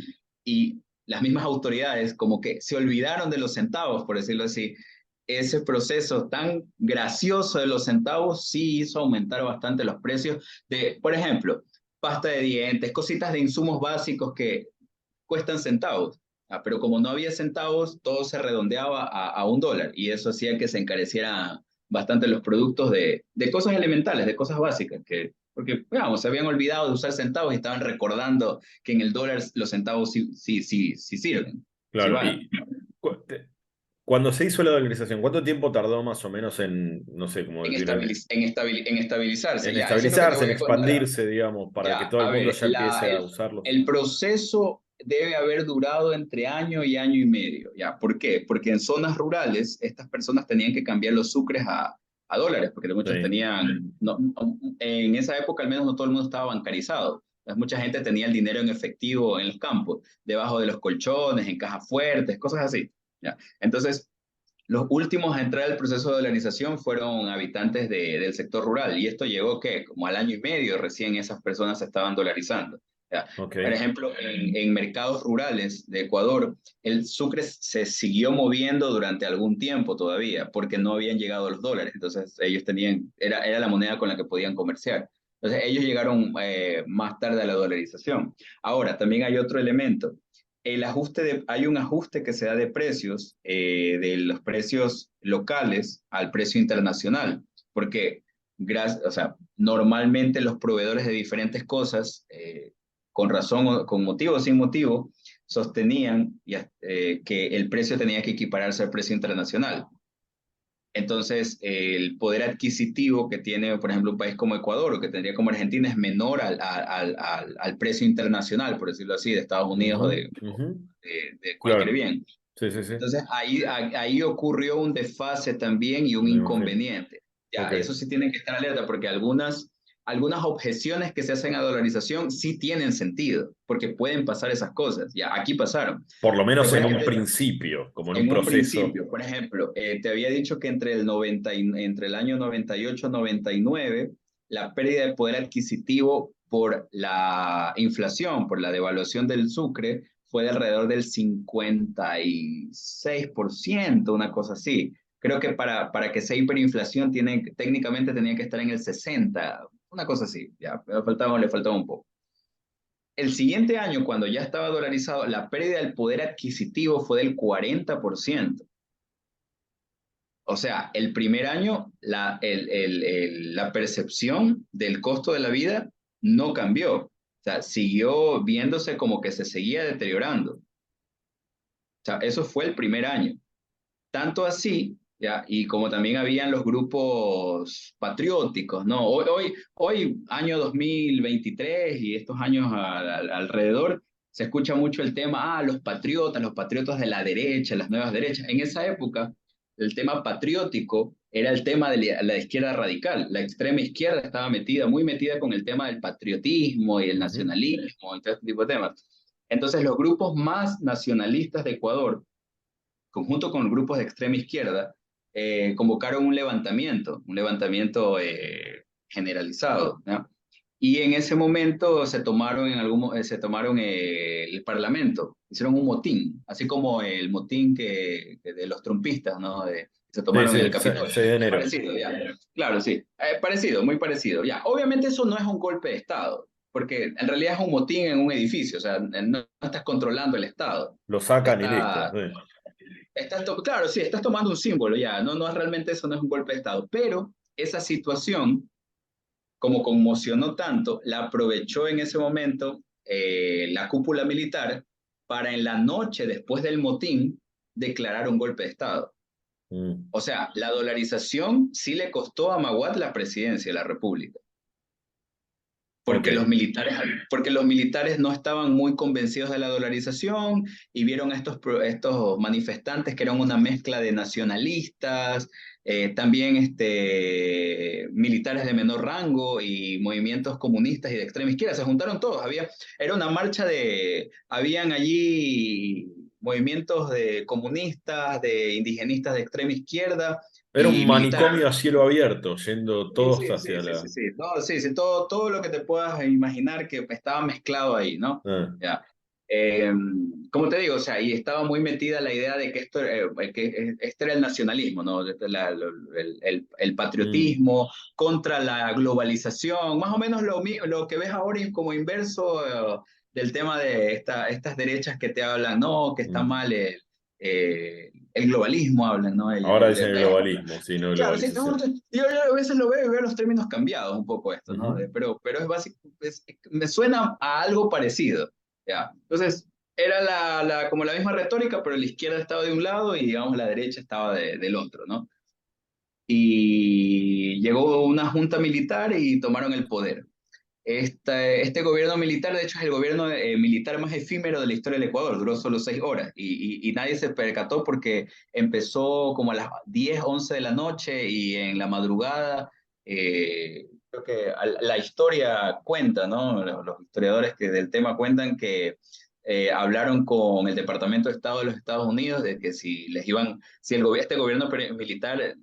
y las mismas autoridades como que se olvidaron de los centavos, por decirlo así. Ese proceso tan gracioso de los centavos sí hizo aumentar bastante los precios de, por ejemplo, pasta de dientes, cositas de insumos básicos que cuestan centavos. Pero como no había centavos, todo se redondeaba a $1, y eso hacía que se encarecieran bastante los productos de cosas elementales, de cosas básicas, porque, digamos, se habían olvidado de usar centavos y estaban recordando que en el dólar los centavos sí sirven, sí claro. valen. Y cuando se hizo la dolarización, ¿cuánto tiempo tardó más o menos en, no sé cómo En, decir, en estabilizarse, en ya, eso es lo que te estabilizarse, voy en a contar. expandirse, digamos, para que Ya, todo el a mundo ver, ya empiece a usarlo? el proceso debe haber durado entre año y año y medio. ¿Ya? ¿Por qué? Porque en zonas rurales estas personas tenían que cambiar los sucres a dólares, porque muchos Sí, tenían, en esa época al menos no todo el mundo estaba bancarizado. Entonces, mucha gente tenía el dinero en efectivo en los campos, debajo de los colchones, en cajas fuertes, cosas así. ¿Ya? Entonces, los últimos a entrar al proceso de dolarización fueron habitantes del sector rural, y esto llegó que como al año y medio recién esas personas se estaban dolarizando. ¿ya? Ok. Por ejemplo, en mercados rurales de Ecuador, el sucre se siguió moviendo durante algún tiempo todavía, porque no habían llegado los dólares. Entonces, ellos tenían, era la moneda con la que podían comerciar. Entonces, ellos llegaron más tarde a la dolarización. Ahora, también hay otro elemento. Hay un ajuste que se da de precios, de los precios locales al precio internacional, porque o sea, normalmente los proveedores de diferentes cosas, con razón, con motivo o sin motivo, sostenían que el precio tenía que equipararse al precio internacional. Entonces, el poder adquisitivo que tiene, por ejemplo, un país como Ecuador o que tendría como Argentina es menor al precio internacional, por decirlo así, de Estados Unidos Ujú, o ujú. de cualquier Claro. bien. Sí, sí, sí. Entonces, ahí ocurrió un desfase también y un Me imagino. inconveniente. Ya, Ok. eso sí tienen que estar alerta porque algunas objeciones que se hacen a dolarización sí tienen sentido, porque pueden pasar esas cosas. Ya, aquí pasaron. Por lo menos en un Recuerda que principio, como en un en un proceso. principio, por ejemplo, te había dicho que entre el año 98 y 99, la pérdida de poder adquisitivo por la inflación, por la devaluación del sucre, fue de alrededor del 56%, una cosa así. Creo que para que sea hiperinflación técnicamente tenía que estar en el 60%, una cosa así, ya, le faltaba un poco. El siguiente año, cuando ya estaba dolarizado, la pérdida del poder adquisitivo fue del 40%. O sea, el primer año la percepción del costo de la vida no cambió. O sea, siguió viéndose como que se seguía deteriorando. O sea, eso fue el primer año. Tanto así, ya, y como también habían los grupos patrióticos, ¿no? Hoy año 2023 y estos años alrededor, se escucha mucho el tema, los patriotas de la derecha, las nuevas derechas. En esa época, el tema patriótico era el tema de la izquierda radical. La extrema izquierda estaba muy metida con el tema del patriotismo y el Ujú. nacionalismo y todo este tipo de temas. Entonces, los grupos más nacionalistas de Ecuador, conjunto con grupos de extrema izquierda, convocaron un levantamiento generalizado, ¿no? Y en ese momento se tomaron el Parlamento, hicieron un motín, así como el motín de los trumpistas, ¿no? Se Sí, tomaron sí, el el Capitolio. 6 de Es enero. parecido, ya. Claro, sí. Parecido, muy parecido. Ya. Obviamente eso no es un golpe de Estado, porque en realidad es un motín en un edificio, o sea, no estás controlando el Estado. Lo sacan y listo. Está, Sí. claro, sí, estás tomando un símbolo ya, no, no, realmente eso no es un golpe de Estado, pero esa situación, como conmocionó tanto, la aprovechó en ese momento la cúpula militar para en la noche después del motín declarar un golpe de Estado. Mm. O sea, la dolarización sí le costó a Maguad la presidencia de la República. Ok. Porque los militares no estaban muy convencidos de la dolarización y vieron a estos manifestantes que eran una mezcla de nacionalistas, también militares de menor rango y movimientos comunistas y de extrema izquierda. Se juntaron todos. Era una marcha habían allí movimientos de comunistas, de indigenistas de extrema izquierda Era un y militares. manicomio a cielo abierto, yendo Sí, todos sí, sí, hacia sí, sí, la. sí. No, sí, sí, todo lo que te puedas imaginar que estaba mezclado ahí, ¿no? Ah, Ya. Eh, Como te digo, o sea, y estaba muy metida la idea de que este era el nacionalismo, ¿no? El mm, patriotismo contra la globalización, más o menos lo que ves ahora es como inverso del tema de estas derechas que te hablan, no, que está mm. mal el globalismo, hablan, ¿no? Ahora dicen el globalismo, sí, no Claro, sí, globalización. yo a veces lo veo y veo los términos cambiados un poco esto, ¿no? Ujú. Pero es básico, me suena a algo parecido, ¿ya? Entonces, era como la misma retórica, pero la izquierda estaba de un lado y, digamos, la derecha estaba del otro, ¿no? Y llegó una junta militar y tomaron el poder. Este gobierno militar, de hecho, es el gobierno militar más efímero de la historia del Ecuador, duró solo 6 horas y nadie se percató porque empezó como a las 10 11 de la noche y en la madrugada, creo que la historia cuenta, ¿no? Los historiadores del tema cuentan que hablaron con el Departamento de Estado de los Estados Unidos de que si este gobierno militar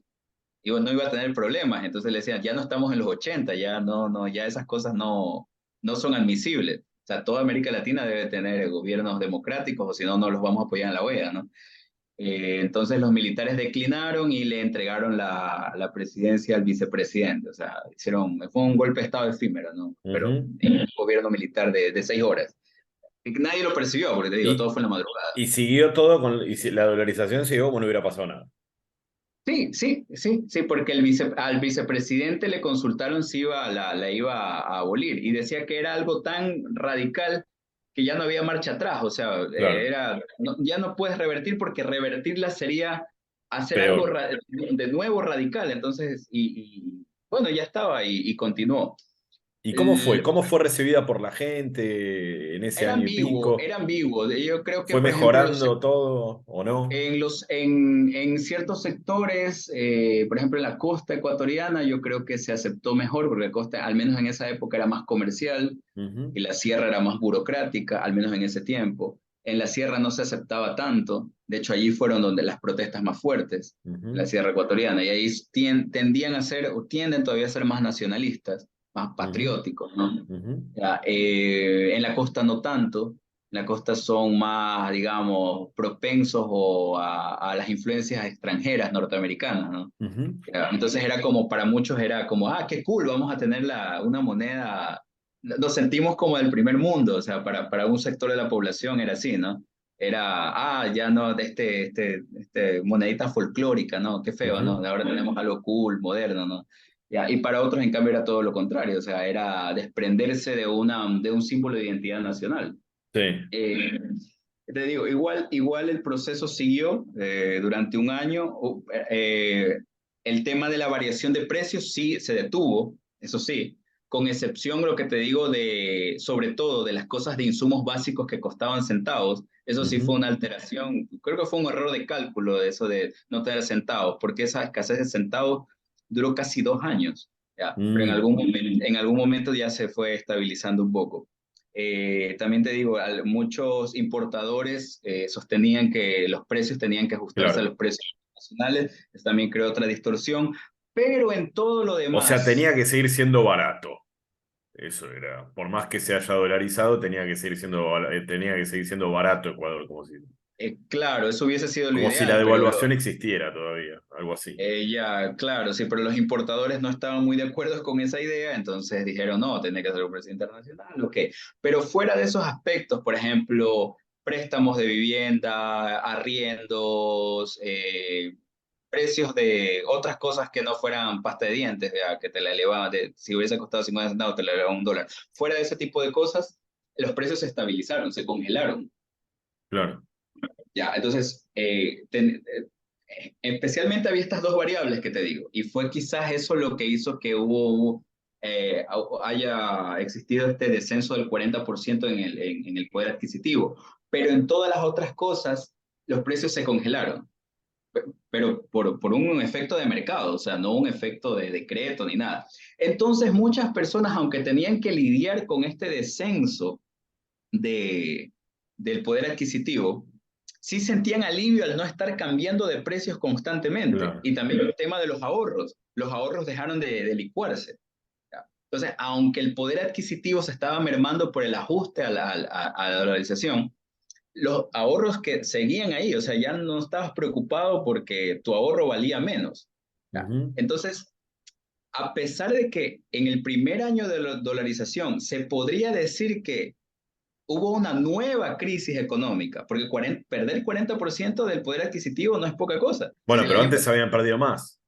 no iba a tener problemas. Entonces le decían, ya no estamos en los 80 ya no, no, ya esas cosas no son admisibles. sea, toda América Latina debe tener gobiernos democráticos, o si no, no los vamos a apoyar en la OEA, ¿no? Entonces los militares declinaron y le entregaron la presidencia al vicepresidente. O sea, fue un golpe de estado efímero, ¿no? Pero Ujú. en un gobierno militar de 6 horas. Y nadie lo percibió, porque te digo, todo Y, fue en la madrugada. y siguió todo la dolarización siguió como no hubiera pasado nada. Sí, sí, sí, sí, porque al vicepresidente le consultaron si la iba a abolir y decía que era algo tan radical que ya no había marcha atrás, o sea, Claro, ya no puedes revertir porque revertirla sería hacer algo peor. de nuevo radical, entonces, bueno, ya estaba y continuó. ¿Y cómo fue? ¿Cómo fue recibida por la gente en ese año y pico? Era ambiguo, yo creo que, ¿Fue por ejemplo, mejorando todo o no? en ciertos sectores, por ejemplo en la costa ecuatoriana, yo creo que se aceptó mejor, porque la costa, al menos en esa época, era más comercial Ujú, y la sierra era más burocrática, al menos en ese tiempo. En la sierra no se aceptaba tanto, de hecho allí fueron donde las protestas más fuertes, en la ujú, sierra ecuatoriana, y ahí tendían a ser, o tienden todavía a ser más nacionalistas, más ujú, patrióticos, ¿no? ujú, Ya, en la costa no tanto, en la costa son más, digamos, propensos a las influencias extranjeras norteamericanas, ¿no? ujú. Ya, entonces era como, para muchos era como, qué cool, vamos a tener una moneda, nos sentimos como del primer mundo, o sea, para un sector de la población era así, ¿no? Era, ya no, de monedita folclórica, ¿no? Qué feo, ¿no? Ujú. Ahora tenemos algo cool, moderno, ¿no? Ya, y para otros, en cambio, era todo lo contrario, o sea, era desprenderse de un símbolo de identidad nacional. Sí, Eh, Te digo, igual el proceso siguió durante un año. El tema de la variación de precios sí se detuvo, eso sí, con excepción lo que te digo sobre todo, de las cosas de insumos básicos que costaban centavos. Eso sí fue ujú, una alteración, creo que fue un error de cálculo de eso de no tener centavos, porque esa escasez de centavos duró casi 2 años, ¿ya? Pero mm, en algún momento ya se fue estabilizando un poco. También te digo, muchos importadores sostenían que los precios tenían que ajustarse a claro. los precios nacionales, eso también creó otra distorsión, pero en todo lo O sea, demás, tenía que seguir siendo barato. Eso era. Por más que se haya dolarizado, tenía que seguir siendo barato Ecuador, claro, eso hubiese sido lo como si la ideal, pero devaluación existiera todavía, algo así. ya, claro, sí, pero los importadores no estaban muy de acuerdo con esa idea, entonces dijeron, no, tiene que ser un precio internacional, ok. Pero fuera de esos aspectos, por ejemplo, préstamos de vivienda, arriendos, precios de otras cosas que no fueran pasta de dientes, ya, que te la elevaban, si hubiese costado 50 centavos, te la elevaban $1. Fuera de ese tipo de cosas, los precios se estabilizaron, se congelaron. Claro. Ya, entonces, especialmente había estas dos variables que te digo, y fue quizás eso lo que hizo que haya existido este descenso del 40% en el poder adquisitivo, pero en todas las otras cosas los precios se congelaron, pero por un efecto de mercado, o sea, no un efecto de decreto ni nada. Entonces, muchas personas, aunque tenían que lidiar con este descenso de, del poder adquisitivo, sí sentían alivio al no estar cambiando de precios constantemente. Claro. Y también el tema de los ahorros dejaron de licuarse. ¿Ya? Entonces, aunque el poder adquisitivo se estaba mermando por el ajuste a la dolarización, los ahorros que seguían ahí, o sea, ya no estabas preocupado porque tu ahorro valía menos. ¿Ya? Ujú. Entonces, a pesar de que en el primer año de la dolarización se podría decir que hubo una nueva crisis económica, porque perder 40% del poder adquisitiento no es poca cosa. Si Bueno, el pero año antes habían perdido más.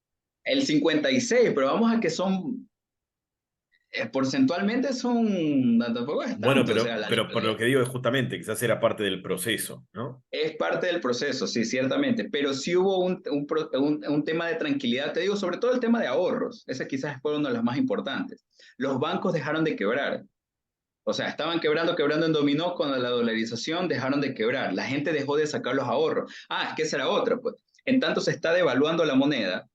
el 56, pero vamos a que son, porcentualmente son, tampoco es Bueno, tanto, o sea, pero por lo que digo es justamente, quizás era parte del proceso, ¿no? es parte del proceso, sí, ciertamente, pero sí hubo un tema de tranquilidad, te digo, sobre todo el tema de ahorros, ese quizás fue uno de los más importantes. Los bancos dejaron de quebrar. O sea, estaban quebrando en dominó con la dolarización, dejaron de quebrar. La gente dejó de sacar los ahorros. Es que esa era otra, pues. En tanto se está devaluando la moneda,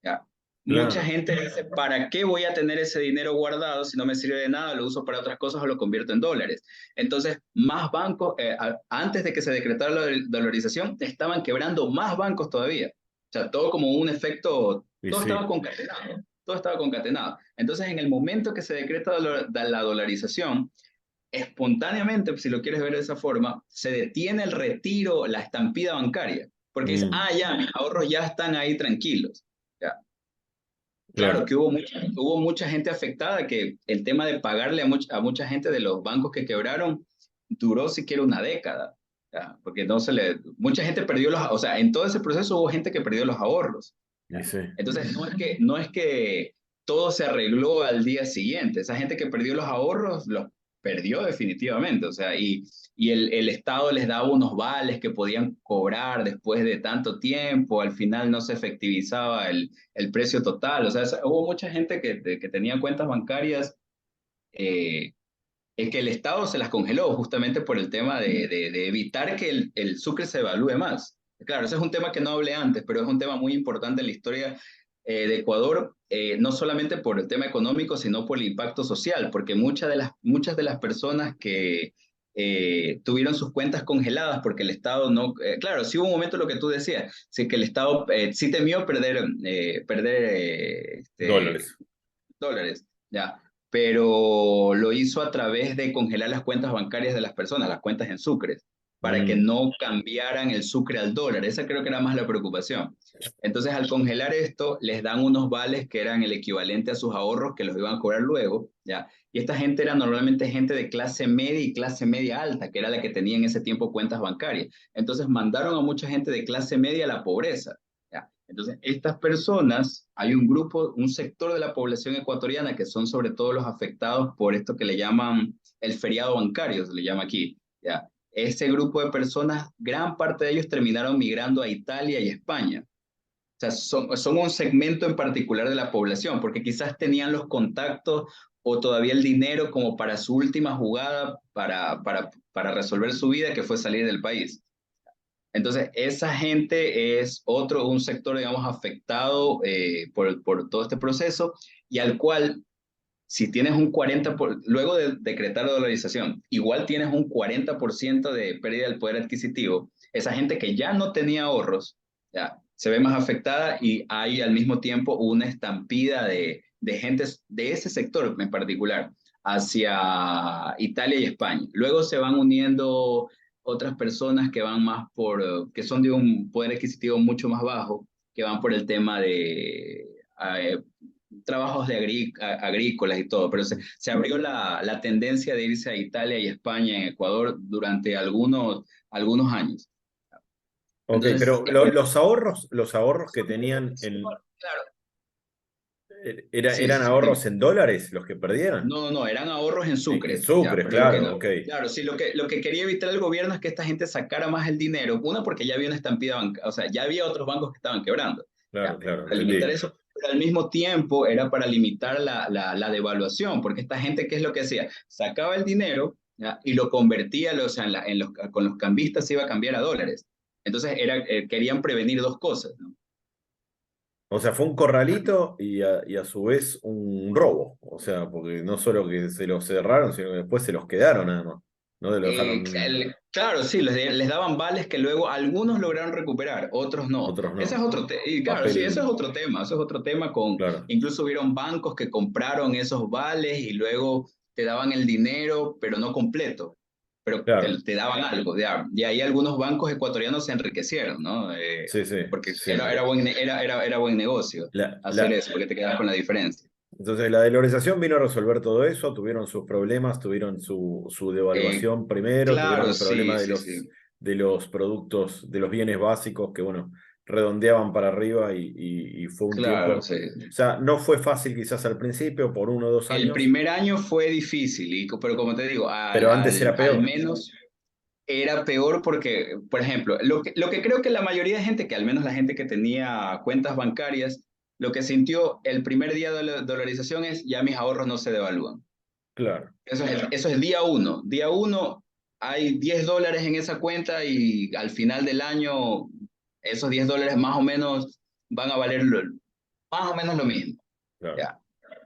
¿ya? Mucha Claro. gente dice, ¿para qué voy a tener ese dinero guardado si no me sirve de nada? Lo uso para otras cosas o lo convierto en dólares. Entonces, más bancos, antes de que se decretara la dolarización, estaban quebrando más bancos todavía. O sea, todo como un efecto, Y todo estaba sí. concatenado. Todo estaba concatenado. Entonces, en el momento que se decreta la dolarización, espontáneamente, si lo quieres ver de esa forma, se detiene el retiro, la estampida bancaria, porque dice, Mm, ya, mis ahorros ya están ahí tranquilos. Ya. Claro claro. que hubo mucha gente afectada, que el tema de pagarle a mucha gente de los bancos que quebraron duró siquiera una década, ¿ya? Porque no se le, mucha gente perdió o sea, en todo ese proceso hubo gente que perdió los ahorros. Y ¿Ya? sí. Entonces, no es que todo se arregló al día siguiente. Esa gente que perdió los ahorros, los perdió definitivamente. O sea, y el Estado les daba unos vales que podían cobrar después de tanto tiempo. Al final no se efectivizaba el precio total. O sea, hubo mucha gente que tenía cuentas bancarias eh, es que el Estado se las congeló justamente por el tema de evitar que el sucre se evalúe más. Claro, ese es un tema que no hablé antes, pero es un tema muy importante en la historia de Ecuador, no solamente por el tema económico, sino por el impacto social, porque muchas de las personas que tuvieron sus cuentas congeladas porque el Estado no, claro, sí hubo un momento lo que tú decías, sí que el Estado sí temió perder Dólares. dólares, ya, pero lo hizo a través de congelar las cuentas bancarias de las personas, las cuentas en sucres, para que Mm, no cambiaran el sucre al dólar. Esa creo que era más la preocupación. Entonces, al congelar esto, les dan unos vales que eran el equivalente a sus ahorros que los iban a cobrar luego, ¿ya? Y esta gente era normalmente gente de clase media y clase media alta, que era la que tenía en ese tiempo cuentas bancarias. Entonces, mandaron a mucha gente de clase media a la pobreza. ¿Ya? Entonces, estas personas, hay un grupo, un sector de la población ecuatoriana que son sobre todo los afectados por esto que le llaman el feriado bancario, se le llama aquí. ¿Ya? Ese grupo de personas, gran parte de ellos terminaron migrando a Italia y España. O sea, son un segmento en particular de la población, porque quizás tenían los contactos o todavía el dinero como para su última jugada para resolver su vida, que fue salir del país. Entonces, esa gente es un sector, digamos, afectado por todo este proceso y al cual, si tienes luego de decretar la dolarización, igual tienes un 40% de pérdida del poder adquisitivo, esa gente que ya no tenía ahorros, ya, se ve más afectada y hay al mismo tiempo una estampida de gentes de ese sector en particular hacia Italia y España. Luego se van uniendo otras personas que van más que son de un poder adquisitivo mucho más bajo, que van por el tema de trabajos agrícolas y todo, pero se abrió la tendencia de irse a Italia y España en Ecuador durante algunos años. ok, Entonces, pero los ahorros que tenían claro, sí, eran sí, ahorros en dólares los que perdieron. no, no, no, eran ahorros en En sucres, ya, sucres, pero lo que claro, no, ok. claro, sí, lo que quería evitar el gobierno es que esta gente sacara más el dinero, una porque ya había una estampida bancaria, o sea, ya había otros bancos que estaban quebrando, Claro, ya, claro, para limitar entendí. eso, pero al mismo tiempo era para limitar la devaluación, porque esta gente, ¿qué es lo que hacía? Sacaba el dinero, ya, y lo convertía, o sea, con los cambistas se iba a cambiar a dólares. Entonces querían prevenir dos cosas, ¿no? O sea, fue un corralito y a su vez un robo. O sea, porque no solo que se los cerraron, sino que después se los quedaron nada más. No se lo dejaron, Claro, sí, les daban vales que luego algunos lograron recuperar, otros no. otros Ese es no. otro tema. Y claro, sí, eso es Papel, otro tema. Eso es otro tema claro, incluso hubieron bancos que compraron esos vales y luego te daban el dinero, pero no completo, pero claro. te daban algo. De ahí algunos bancos ecuatorianos se enriquecieron, ¿no? Sí, sí, Porque era siempre. buen negocio La, hacer la, eso, porque te quedas con la diferencia. entonces, la dolarización vino a resolver todo eso, tuvieron sus problemas, tuvieron su Eh, devaluación primero, tuvieron claro, el problema sí, sí, sí. de los productos, de los bienes básicos que, bueno, redondeaban para arriba y fue un tiempo, Claro, o sí. sea, no fue fácil quizás al principio, por 1 o 2 años, El primer año fue difícil, pero como te digo, pero antes era al peor. menos era peor porque, por ejemplo, lo que creo que la mayoría de gente, que al menos la gente que tenía cuentas bancarias, lo que sintió el primer día de la dolarización es ya mis ahorros no se devalúan. Claro, Eso es día uno. Día uno hay $10 en esa cuenta y al final del año esos $10 más o menos van a valer más o menos lo mismo. claro. Ya,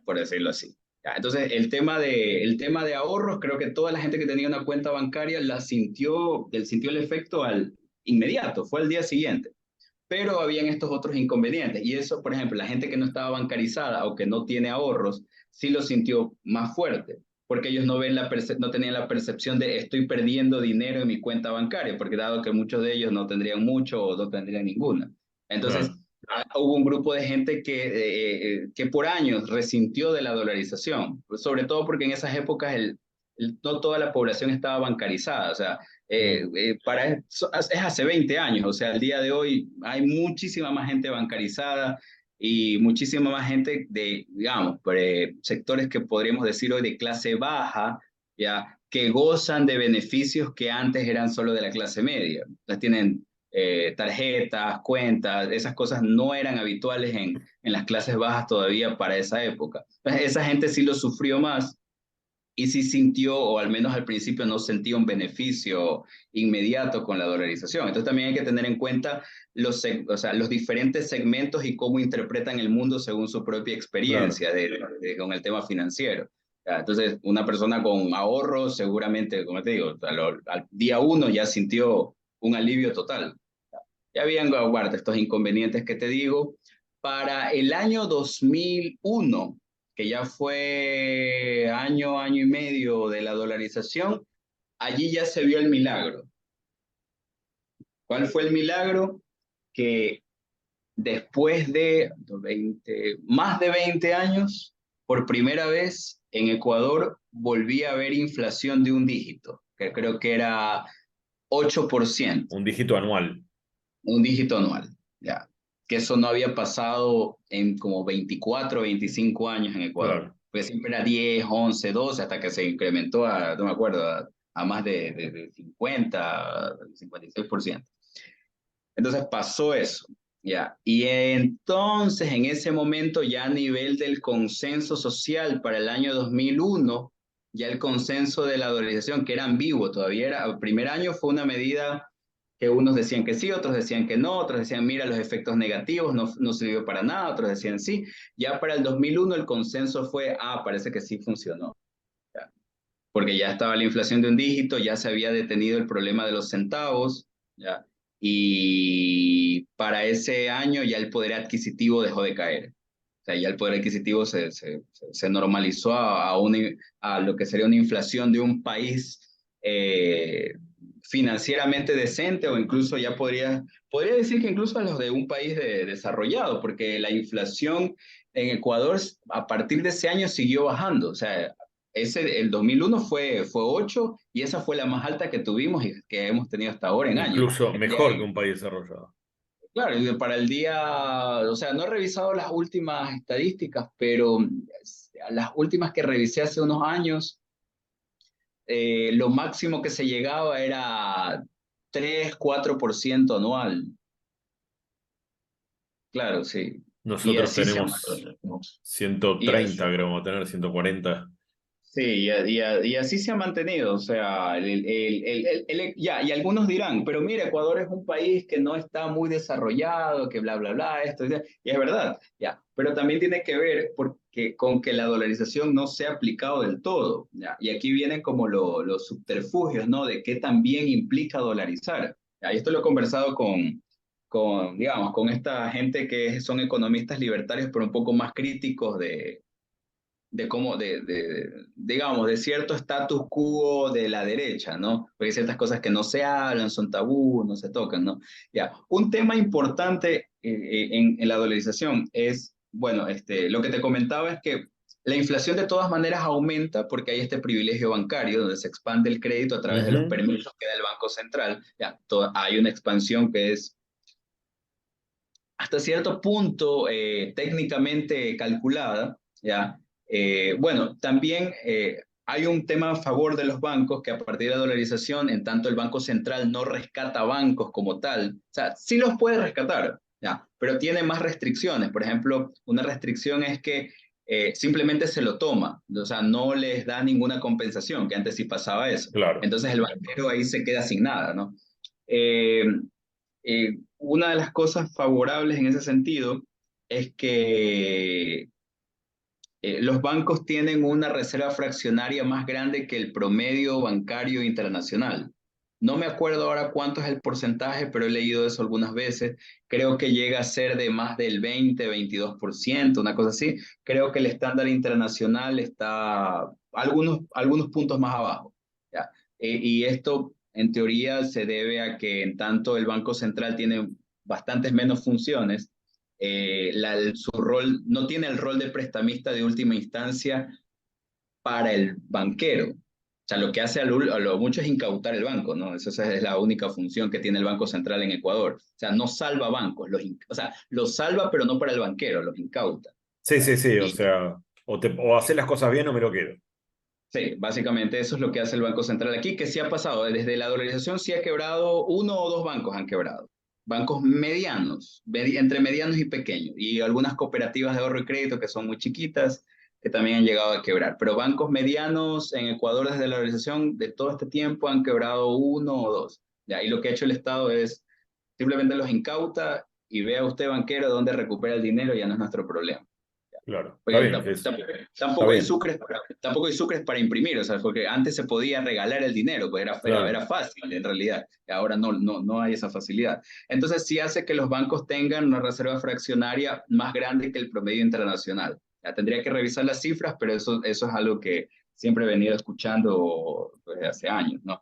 por decirlo así. Ya, entonces, el tema de ahorros, creo que toda la gente que tenía una cuenta bancaria sintió el efecto al inmediato, fue al día siguiente. Pero habían estos otros inconvenientes. Y eso, por ejemplo, la gente que no estaba bancarizada o que no tiene ahorros, sí lo sintió más fuerte. porque ellos no, no tenían la percepción de estoy perdiendo dinero en mi cuenta bancaria, porque dado que muchos de ellos no tendrían mucho o no tendrían ninguna. Entonces, Claro, hubo un grupo de gente que por años resintió de la dolarización, pues sobre todo porque en esas épocas no toda la población estaba bancarizada, o sea, mm, es hace 20 años, o sea, al día de hoy hay muchísima más gente bancarizada y muchísima más gente de, digamos, sectores que podríamos decir hoy de clase baja, ya, que gozan de beneficios que antes eran solo de la clase media. Entonces tienen tarjetas, cuentas, esas cosas no eran habituales en las clases bajas todavía para esa época. Entonces, esa gente sí lo sufrió más y sí sintió, o al menos al principio no sentía un beneficio inmediato con la dolarización. Entonces también hay que tener en cuenta o sea, los diferentes segmentos y cómo interpretan el mundo según su propia claro. experiencia con el tema financiero. Ya, entonces, una persona con ahorros seguramente, como te digo, al día uno ya sintió un alivio total. Ya habían, guarda, estos inconvenientes que te digo. Para el año 2001, que ya fue año y medio de la dolarización, allí ya se vio el milagro. ¿Cuál fue el milagro? Que después de más de 20 años, por primera vez en Ecuador volvía a haber inflación de un dígito, que creo que era 8%. Un dígito anual. Un dígito anual, ya. Que eso no había pasado en como 24 25 años en Ecuador. Claro. Pues siempre era 10 11 12 hasta que se incrementó a, no me acuerdo, a más de 50, 56%. Entonces pasó eso, ya. Y entonces en ese momento ya a nivel del consenso social para el año 2001 ya el consenso de la dolarización, que era ambiguo, todavía era, el primer año fue una medida que unos decían que sí, otros decían que no, otros decían, mira, los efectos negativos no sirvió para nada, otros decían sí. Ya para el 2001 el consenso fue, parece que sí funcionó, ya. Porque ya estaba la inflación de un dígito, ya se había detenido el problema de los centavos, ya. Y para ese año ya el poder adquisitivo dejó de caer. O sea, ya el poder adquisitivo se normalizó a lo que sería una inflación de un país financieramente decente o incluso ya podría decir que incluso a los de un país desarrollado, porque la inflación en Ecuador a partir de ese año siguió bajando. O sea, el 2001 fue 8 y esa fue la más alta que tuvimos y que hemos tenido hasta ahora en años. Incluso De mejor que ahí, un país desarrollado. claro, y para el día, o sea, no he revisado las últimas estadísticas, pero las últimas que revisé hace unos años, lo máximo que se llegaba era 3 4% anual. Claro, sí. Y Nosotros así se ha tenemos mantenido. Y 130, creo, vamos a tener 140. sí, y así se ha mantenido, o sea, ya, y algunos dirán, pero mira, Ecuador es un país que no está muy desarrollado, que bla, bla, bla, y es verdad, ya, pero también tiene que ver con que la dolarización no se ha aplicado del todo, ya, y aquí vienen como los subterfugios, ¿no? De qué también implica dolarizar, ya, y esto lo he conversado digamos, con esta gente que son economistas libertarios, pero un poco más críticos de cómo, digamos, de cierto status quo de la derecha, ¿no? Porque hay ciertas cosas que no se hablan, son tabú, no se tocan, ¿no? Ya, un tema importante en la dolarización es, bueno, lo que te comentaba es que la inflación de todas maneras aumenta porque hay este privilegio bancario donde se expande el crédito a través de los Ujú. permisos que da el Banco Central. Ya, hay una expansión que es hasta cierto punto técnicamente calculada, ¿ya? Bueno, también hay un tema a favor de los bancos que a partir de la dolarización, en tanto el Banco Central no rescata bancos como tal, o sea, sí los puede rescatar, ¿ya? Pero tiene más restricciones. Por ejemplo, una restricción es que simplemente se lo toma, o sea, no les da ninguna compensación, que antes sí pasaba eso. Claro. Entonces el banquero ahí se queda sin nada, ¿no? Eh, una de las cosas favorables en ese sentido es que los bancos tienen una reserva fraccionaria más grande que el promedio bancario internacional. No me acuerdo ahora cuánto es el porcentaje, pero he leído eso algunas veces. Creo que llega a ser de más del 20, 22%, una cosa así. Creo que el estándar internacional está algunos puntos más abajo. ¿Ya? Y esto, en teoría, se debe a que en tanto el Banco Central tiene bastantes menos funciones, su rol no tiene el rol de prestamista de última instancia para el banquero. O sea, lo que hace a lo mucho es incautar el banco, ¿no? Esa es la única función que tiene el Banco Central en Ecuador. O sea, no salva bancos, o sea, los salva, pero no para el banquero, los incauta. Sí, sí, sí, o Y sea, o hacer las cosas bien o me lo quedo. sí, básicamente eso es lo que hace el Banco Central aquí, que sí ha pasado. Desde la dolarización sí ha quebrado, uno o dos bancos han quebrado. Bancos medianos, entre medianos y pequeños, y algunas cooperativas de ahorro y crédito que son muy chiquitas, que también han llegado a quebrar. Pero bancos medianos en Ecuador desde la dolarización de todo este tiempo han quebrado uno o dos. ¿Ya? Y lo que ha hecho el Estado es simplemente los incauta y vea usted, banquero, dónde recupera el dinero, ya no es nuestro problema. Claro, está Porque bien, está tampoco hay bien, sucres tampoco hay sucres para imprimir, o sea, porque antes se podía regalar el dinero, pues claro. era fácil en realidad, y ahora no hay esa facilidad. Entonces sí hace que los bancos tengan una reserva fraccionaria más grande que el promedio internacional. Ya tendría que revisar las cifras, pero eso es algo que siempre he venido escuchando pues, hace años, ¿no?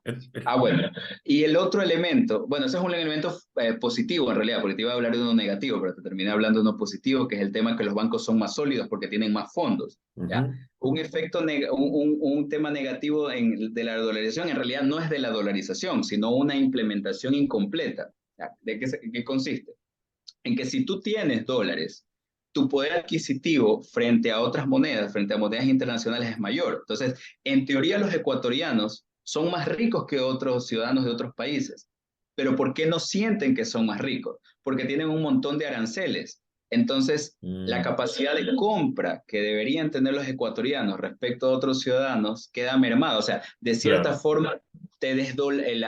Bueno, y el otro elemento, bueno, ese es un elemento positivo en realidad, porque te iba a hablar de uno negativo, pero te terminé hablando de uno positivo, que es el tema que los bancos son más sólidos porque tienen más fondos, ¿ya? Ujú. Un tema negativo de la dolarización en realidad no es de la dolarización, sino una implementación incompleta. ¿Ya? ¿Qué consiste? En que si tú tienes dólares, tu poder adquisitivo frente a otras monedas, frente a monedas internacionales es mayor. Entonces, en teoría los ecuatorianos son más ricos que otros ciudadanos de otros países. Pero ¿por qué no sienten que son más ricos? Porque tienen un montón de aranceles. Entonces, la Mm, capacidad de compra que deberían tener los ecuatorianos respecto a otros ciudadanos queda mermada. O sea, de cierta claro, forma,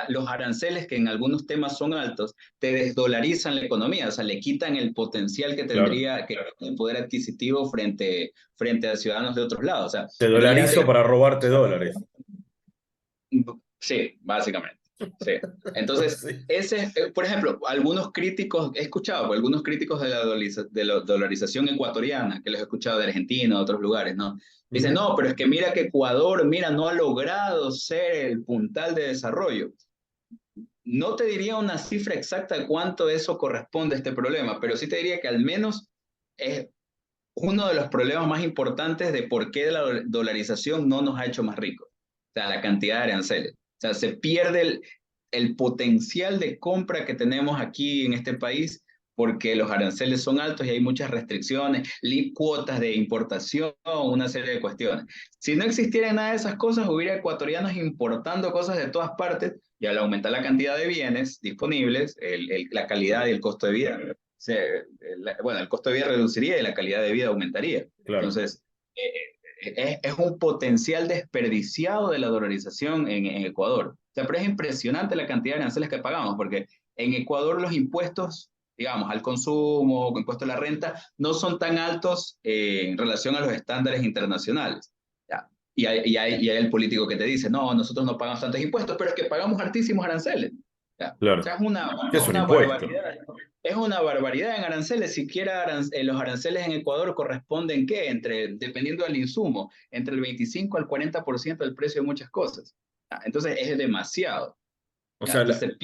los aranceles que en algunos temas son altos, te desdolarizan la economía, o sea, le quitan el potencial que claro. tendría que el poder adquisitivo frente a ciudadanos de otros lados. O sea, Te en realidad, dolarizo para robarte dólares. sí, básicamente. Sí. Entonces, Sí. por ejemplo, algunos críticos, he escuchado por algunos críticos de la dolarización ecuatoriana, que los he escuchado de Argentina, de otros lugares, ¿no? Dicen, Ujú. no, pero es que mira que Ecuador, mira, no ha logrado ser el puntal de desarrollo. No te diría una cifra exacta de cuánto eso corresponde a este problema, pero sí te diría que al menos es uno de los problemas más importantes de por qué la dolarización no nos ha hecho más ricos. O sea, la cantidad de aranceles. O sea, se pierde el potencial de compra que tenemos aquí en este país porque los aranceles son altos y hay muchas restricciones, cuotas de importación, una serie de cuestiones. Si no existieran nada de esas cosas, hubiera ecuatorianos importando cosas de todas partes y al aumentar la cantidad de bienes disponibles, la calidad y el costo de vida bueno, el costo de vida reduciría y la calidad de vida aumentaría. Claro. Entonces, es un potencial desperdiciado de la dolarización en Ecuador. O sea, pero es impresionante la cantidad de aranceles que pagamos, porque en Ecuador los impuestos, digamos, al consumo, impuestos a la renta, no son tan altos en relación a los estándares internacionales. ¿Ya? Y hay el político que te dice, no, nosotros no pagamos tantos impuestos, pero es que pagamos altísimos aranceles. ¿Ya? O sea, Claro. es una, ¿Qué es un una impuesto? barbaridad. Es una barbaridad en aranceles. Siquiera los aranceles en Ecuador corresponden, ¿qué? Dependiendo del insumo, entre el 25 al 40% del precio de muchas cosas. Entonces es demasiado. O sea, Entonces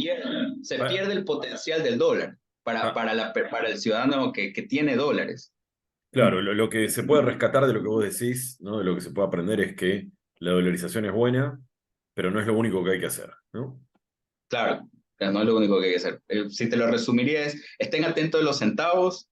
se ah, pierde el potencial del dólar ah, para el ciudadano que tiene dólares. claro, lo que se puede rescatar de lo que vos decís, ¿no? De lo que se puede aprender es que la dolarización es buena, pero no es lo único que hay que hacer, ¿no? Claro, no es lo único que hay que hacer. Si te lo resumiría estén atentos de los centavos.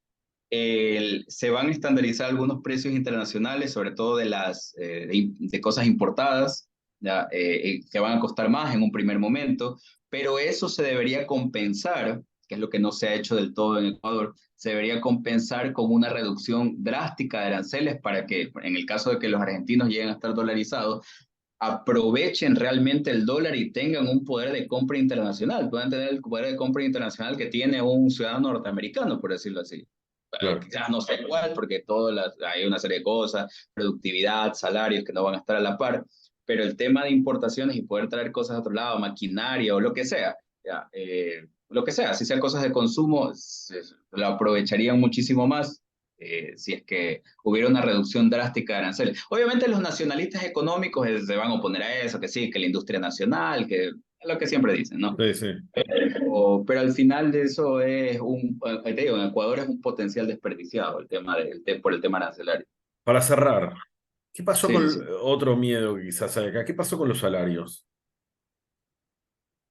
Se van a estandarizar algunos precios internacionales, sobre todo de cosas importadas, ¿ya? Que van a costar más en un primer momento, pero eso se debería compensar, que es lo que no se ha hecho del todo en Ecuador, se debería compensar con una reducción drástica de aranceles para que, en el caso de que los argentinos lleguen a estar dolarizados, aprovechen realmente el dólar y tengan un poder de compra internacional, puedan tener el poder de compra internacional que tiene un ciudadano norteamericano, por decirlo así. Claro. Quizás no sé cuál, porque hay una serie de cosas, productividad, salarios que no van a estar a la par, pero el tema de importaciones y poder traer cosas de otro lado, maquinaria o lo que sea, ya, lo que sea, si sean cosas de consumo, lo aprovecharían muchísimo más si es que hubiera una reducción drástica de aranceles. Obviamente los nacionalistas económicos se van a oponer a eso, que sí, que la industria nacional, que es lo que siempre dicen, ¿no? Sí, sí. Pero al final de eso es te digo, en Ecuador es un potencial desperdiciado el tema por el tema arancelario. Para cerrar, ¿qué pasó Sí, con sí. otro miedo que quizás hay acá? ¿Qué pasó con los salarios?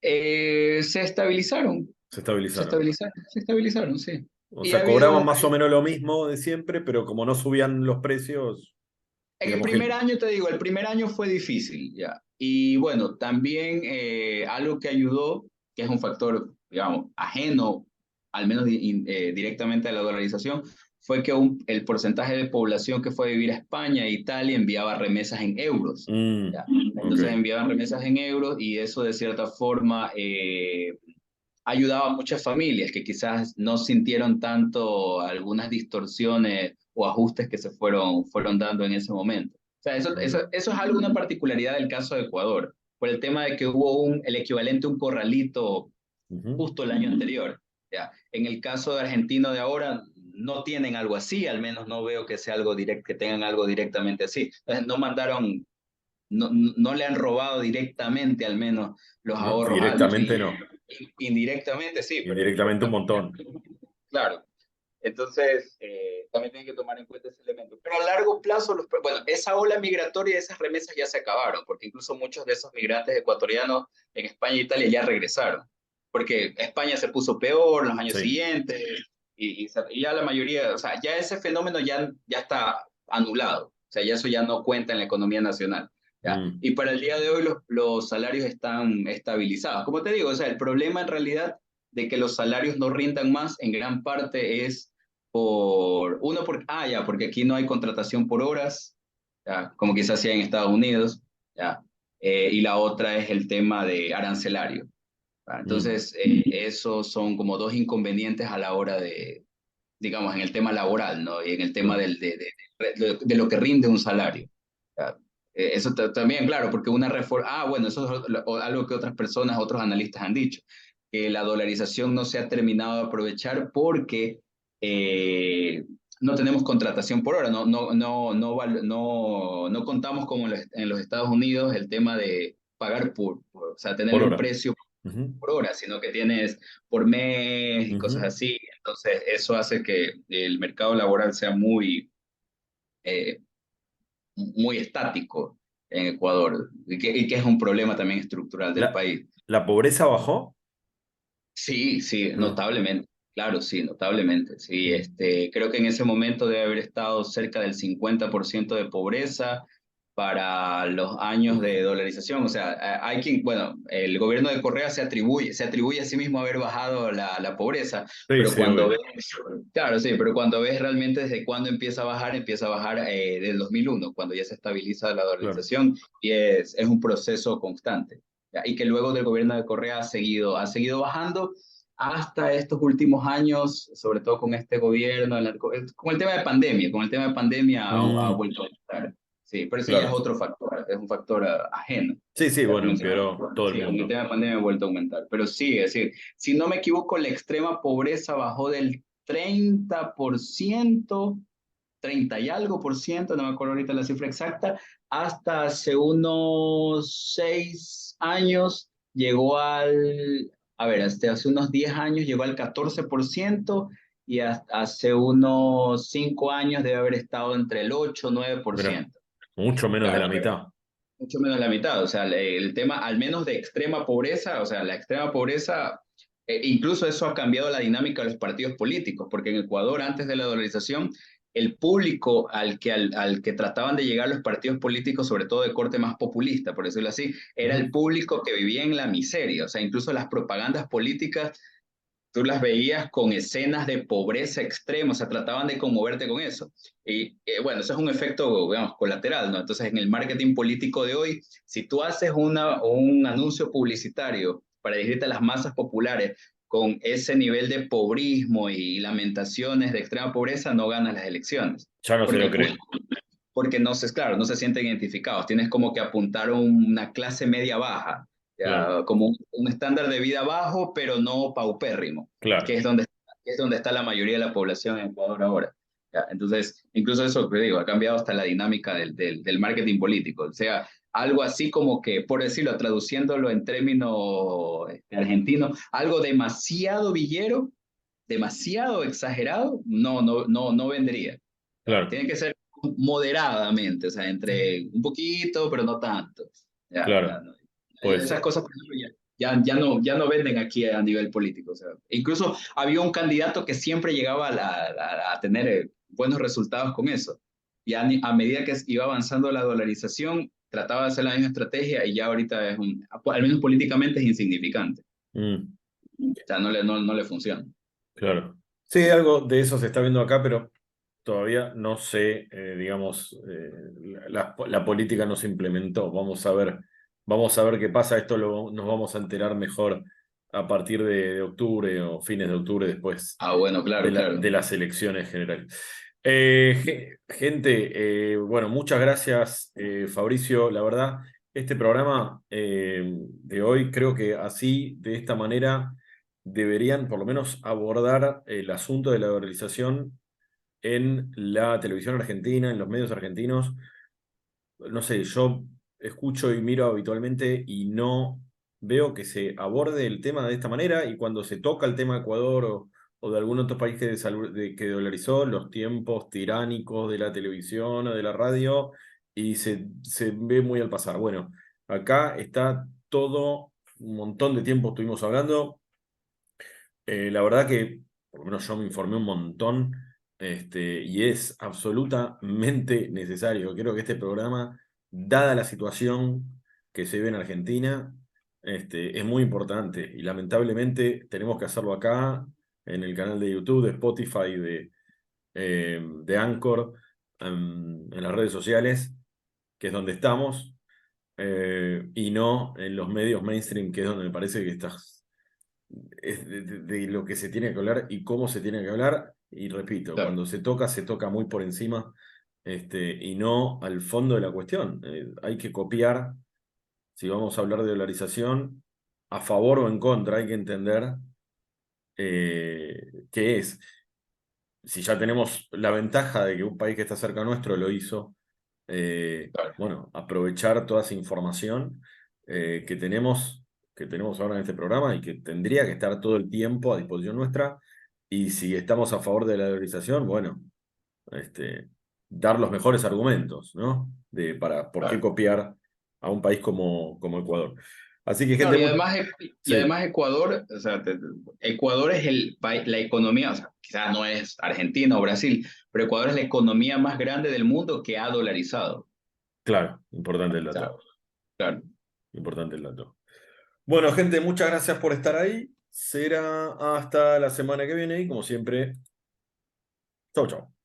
Se estabilizaron, Se estabilizaron. se estabilizaron, sí. O Y ha sea, cobraban habido, más o menos lo mismo de siempre, pero como no subían los precios, en el digamos primer que... año, te digo, el primer año fue difícil, ya. Y bueno, también algo que ayudó, que es un factor, digamos, ajeno, al menos directamente a la dolarización, fue que el porcentaje de población que fue a vivir a España e Italia enviaba remesas en euros, ya. Ok. Entonces enviaban remesas en euros y eso de cierta forma ayudaba a muchas familias que quizás no sintieron tanto algunas distorsiones o ajustes que fueron dando en ese momento. O sea, Ok. eso es alguna particularidad del caso de Ecuador, por el tema de que hubo el equivalente a un corralito Ujú. justo el año anterior. ¿Ya? En el caso de Argentino de ahora, no tienen algo así, al menos no veo que sea algo que tengan algo directamente así. Entonces, no mandaron, no le han robado directamente al menos los No, ahorros a alguien. directamente no. Indirectamente sí, pero Indirectamente un montón. claro. Entonces, también tienen que tomar en cuenta ese elemento. Pero a largo plazo, bueno, esa ola migratoria de esas remesas ya se acabaron, porque incluso muchos de esos migrantes ecuatorianos en España e Italia ya regresaron, porque España se puso peor en los años Sí. siguientes y ya la mayoría, o sea, ya ese fenómeno ya está anulado, o sea, ya eso ya no cuenta en la economía nacional. ¿Ya? Mm. Y para el día de hoy los salarios están estabilizados. Como te digo, o sea, el problema en realidad de que los salarios no rindan más en gran parte es porque aquí no hay contratación por horas, ya, como quizás sea en Estados Unidos, ya, y la otra es el tema de arancelario. ¿Va? Mm. Entonces, esos son como dos inconvenientes a la hora digamos, en el tema laboral, ¿no? Y en el tema Claro. de lo que rinde un salario. ¿Ya? Eso también, claro, porque una reforma, bueno, eso es algo que otras personas, otros analistas han dicho, que la dolarización no se ha terminado de aprovechar porque no tenemos contratación por hora, no contamos como en los Estados Unidos el tema de pagar o sea, tener Por un hora. precio Ujú. por hora, sino que tienes por mes y cosas Ujú. así. Entonces, eso hace que el mercado laboral sea eh, muy estático en Ecuador y que es un problema también estructural del ¿La, país. la pobreza bajó? Sí, sí, Ah. notablemente. Claro, sí, notablemente. Sí, Mm. creo que en ese momento debe haber estado cerca del 50% de pobreza para los años Uf. de dolarización. O sea, hay quien, bueno, el gobierno de Correa se atribuye a sí mismo haber bajado la pobreza, Sí, pero sí, cuando obvio. ves, claro, sí, pero cuando ves realmente desde cuándo empieza a bajar del 2001, cuando ya se estabiliza la Claro. dolarización y es un proceso constante. ¿Ya? Y que luego del gobierno de Correa ha seguido bajando hasta estos últimos años, sobre todo con este gobierno, con el tema de pandemia, ha Mm. vuelto a aumentar. Sí, pero ese ya es Claro. otro factor, es un factor ajeno. Sí, sí, Ya te bueno, mencionaba. empeoró todo el Sí, con el mundo. tema de pandemia ha vuelto a aumentar. Pero sí, es decir, si no me equivoco, la extrema pobreza bajó del 30%, 30 y algo por ciento, no me acuerdo ahorita la cifra exacta, hasta hace unos 6 años llegó hasta hace unos 10 años llegó al 14% y hasta hace unos 5 años debe haber estado entre el 8 o nueve por Mira, ciento. mucho menos de Claro, la mitad. mucho menos la mitad, o sea, el tema, al menos de extrema pobreza, o sea, la extrema pobreza, incluso eso ha cambiado la dinámica de los partidos políticos, porque en Ecuador, antes de la dolarización, el público al que trataban de llegar los partidos políticos, sobre todo de corte más populista, por decirlo así, era Ujú. el público que vivía en la miseria, o sea, incluso las propagandas políticas tú las veías con escenas de pobreza extrema, o sea, trataban de conmoverte con eso. Y bueno, eso es un efecto, digamos, colateral, ¿no? Entonces, en el marketing político de hoy, si tú haces un anuncio publicitario para dirigirte a las masas populares con ese nivel de pobrismo y lamentaciones de extrema pobreza, no ganas las elecciones. Ya no se Porque lo creen. porque no se, claro, no se sienten identificados. Tienes como que apuntar a una clase media baja, claro, ya, como un estándar de vida bajo, pero no paupérrimo, claro, que es donde está la mayoría de la población en Ecuador ahora. Ya, entonces, incluso eso, te digo, ha cambiado hasta la dinámica del marketing político. O sea, algo así como que, por decirlo, traduciéndolo en términos argentinos, algo demasiado villero, demasiado exagerado, no vendría. Ya, claro, tiene que ser moderadamente, o sea, entre un poquito, pero no tanto. Ya, claro, no. puede Esas ser. cosas, por ejemplo, ya no venden aquí a nivel político. O sea, incluso había un candidato que siempre llegaba a tener buenos resultados con eso. Y a medida que iba avanzando la dolarización, trataba de hacer la misma estrategia y ya ahorita al menos políticamente es insignificante. Mm, O sea, no le funciona. claro. Sí, algo de eso se está viendo acá, pero todavía no sé, digamos, la política no se implementó. Vamos a ver qué pasa. Esto nos vamos a enterar mejor a partir de octubre o fines de octubre después Ah, bueno, claro, de claro. las elecciones generales. Gente, bueno, muchas gracias, Fabricio. La verdad, este programa de hoy creo que así, de esta manera, deberían por lo menos abordar el asunto de la dolarización en la televisión argentina, en los medios argentinos. No sé, yo escucho y miro habitualmente y no veo que se aborde el tema de esta manera, y cuando se toca el tema de Ecuador o de algún otro país que dolarizó, los tiempos tiránicos de la televisión o de la radio, y se ve muy al pasar. Bueno, acá está todo, un montón de tiempo estuvimos hablando. La verdad que, por lo menos yo me informé un montón, y es absolutamente necesario. Creo que este programa, dada la situación que se vive en Argentina, es muy importante, y lamentablemente tenemos que hacerlo acá, en el canal de YouTube, de Spotify, de Anchor, en las redes sociales, que es donde estamos, y no en los medios mainstream, que es donde me parece que estás es de lo que se tiene que hablar y cómo se tiene que hablar. Y repito, Claro, cuando se toca muy por encima, y no al fondo de la cuestión. Hay que copiar, si vamos a hablar de dolarización, a favor o en contra, hay que entender qué es. Si ya tenemos la ventaja de que un país que está cerca nuestro lo hizo, claro, bueno, aprovechar toda esa información que tenemos ahora en este programa, y que tendría que estar todo el tiempo a disposición nuestra. Y si estamos a favor de la dolarización, bueno, este, dar los mejores argumentos, ¿no? Para por qué claro. copiar a un país como Ecuador. Así que, Claro, gente, y sí, además Ecuador, o sea, Ecuador es el país, la economía, o sea, quizás no es Argentina o Brasil, pero Ecuador es la economía más grande del mundo que ha dolarizado. claro, importante el O sea, dato, claro. importante el dato. Bueno, gente, muchas gracias por estar ahí. Será hasta la semana que viene y, como siempre, chau, chau.